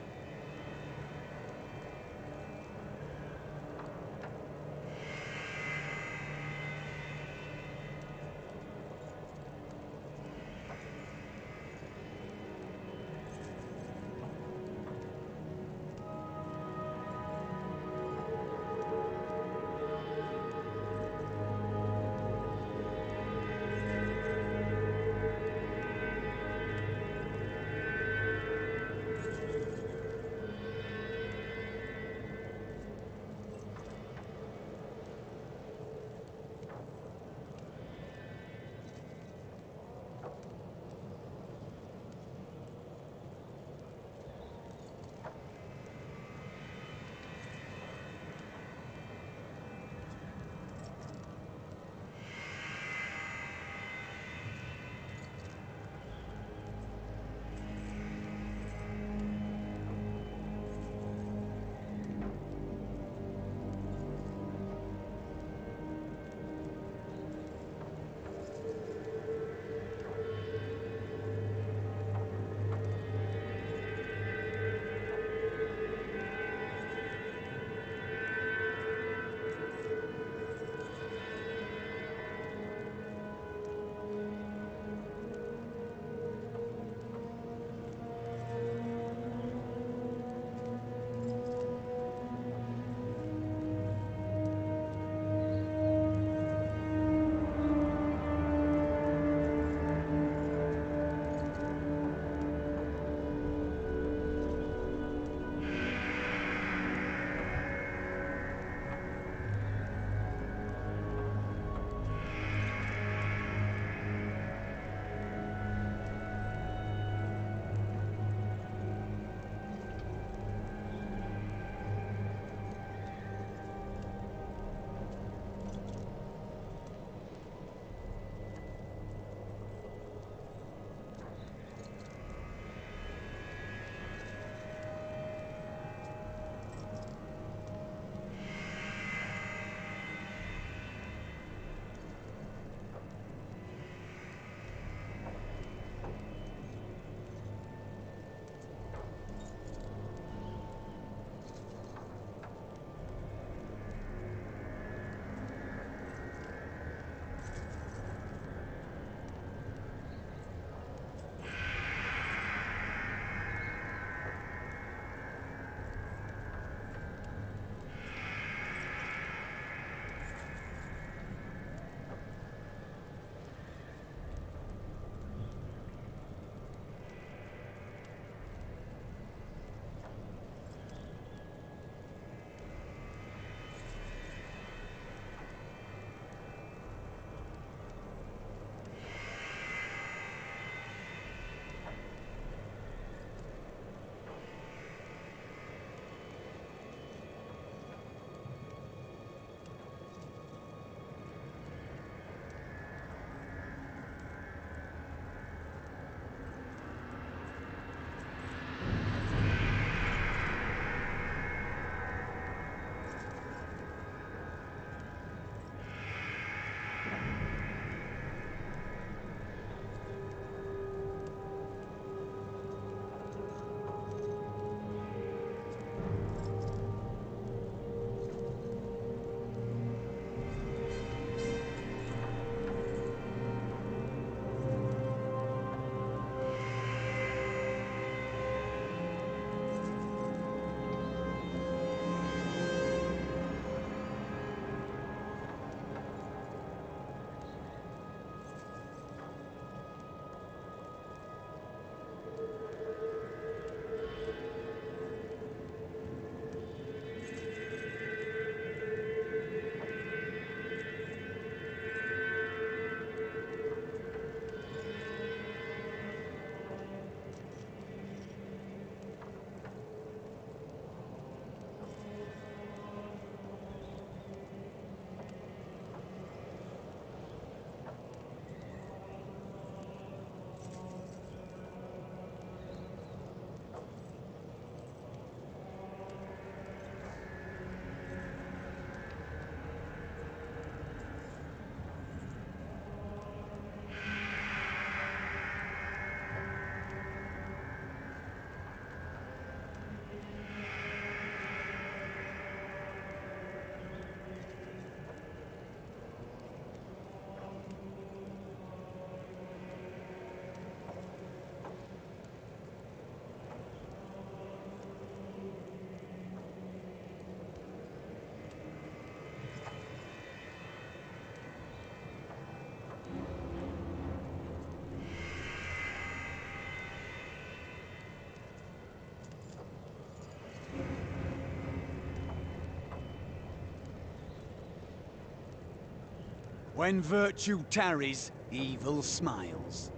When virtue tarries, evil smiles.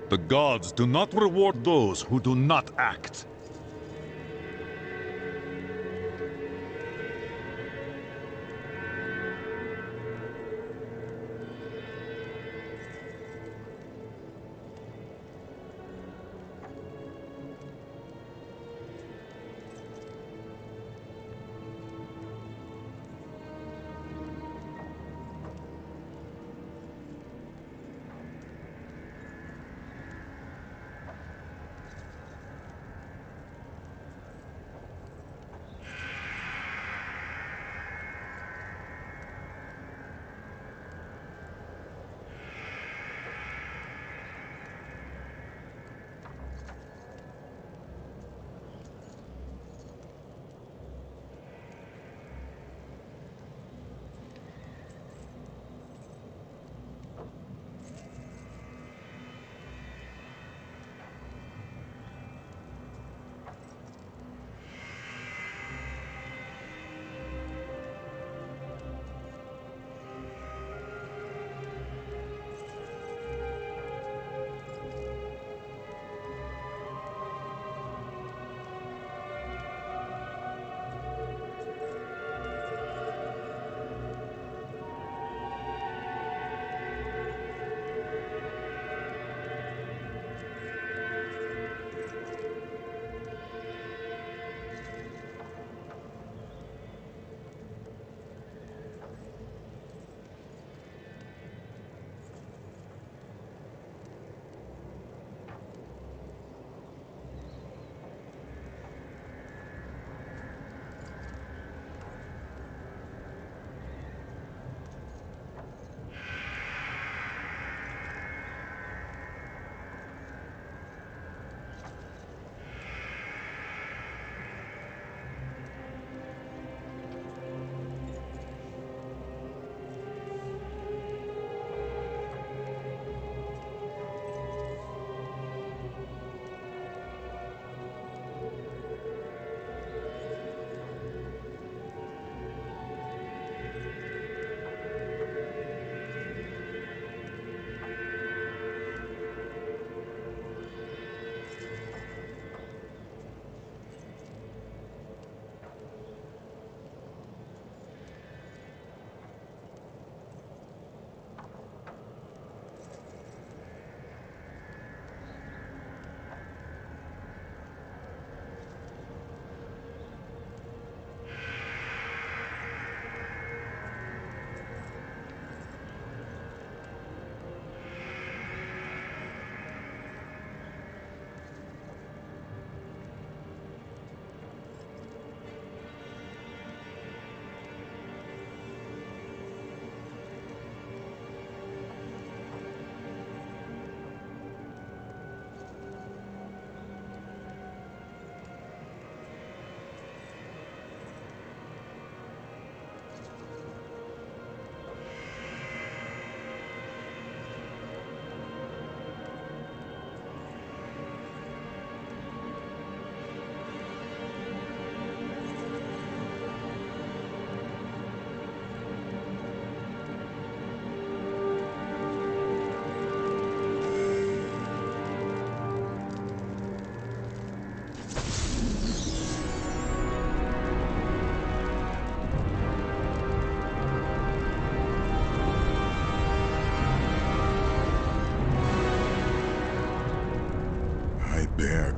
The gods do not reward those who do not act.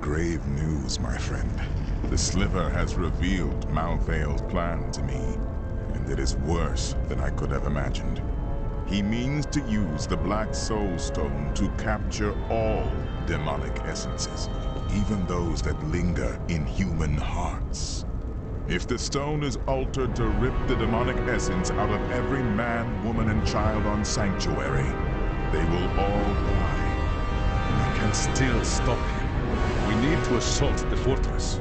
grave news, my friend. The Sliver has revealed Malthael's plan to me, and it is worse than I could have imagined. He means to use the Black Soul Stone to capture all demonic essences, even those that linger in human hearts. If the stone is altered to rip the demonic essence out of every man, woman, and child on Sanctuary, they will all die. We can still stop him. We need to assault the fortress.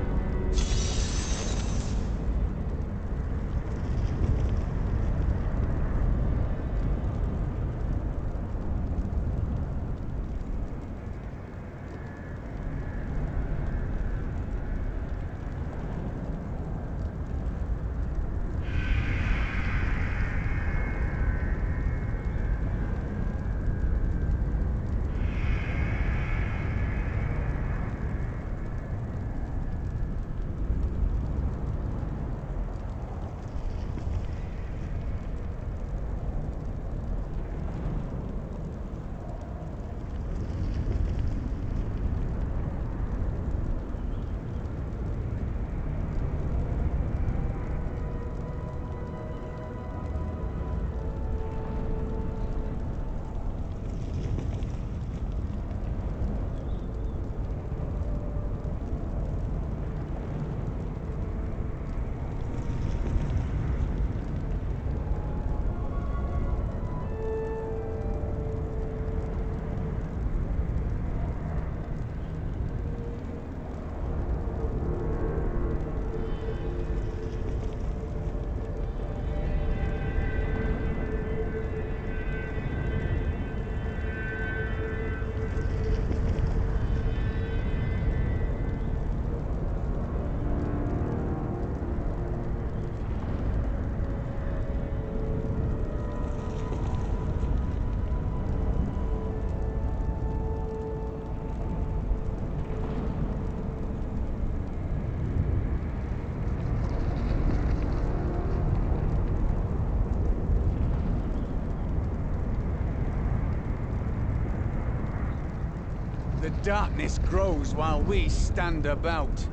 The darkness grows while we stand about.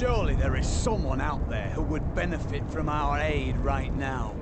Surely there is someone out there who would benefit from our aid right now.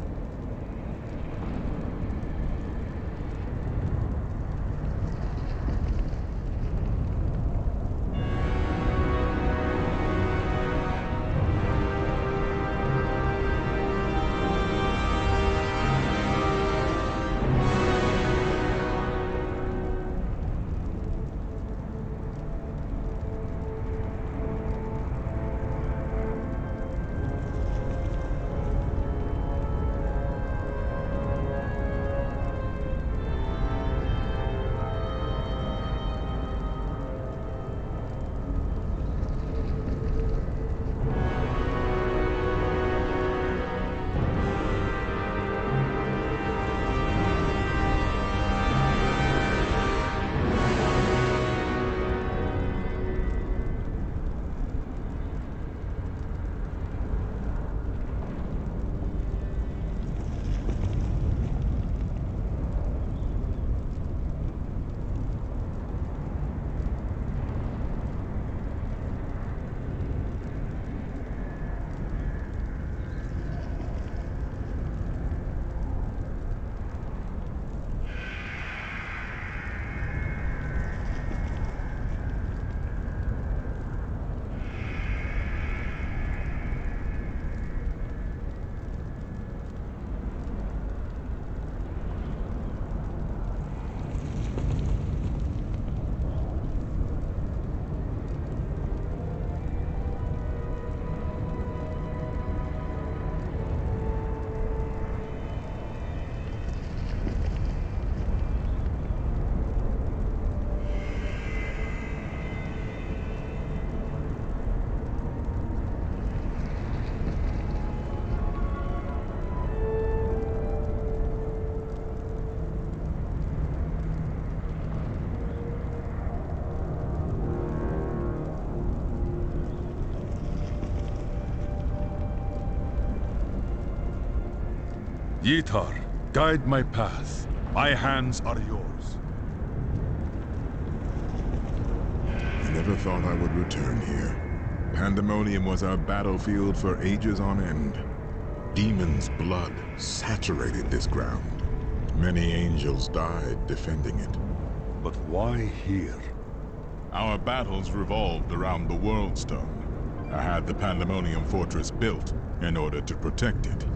Yitar, guide my path. My hands are yours. I never thought I would return here. Pandemonium was our battlefield for ages on end. Demons' blood saturated this ground. Many angels died defending it. But why here? Our battles revolved around the World Stone. I had the Pandemonium Fortress built in order to protect it.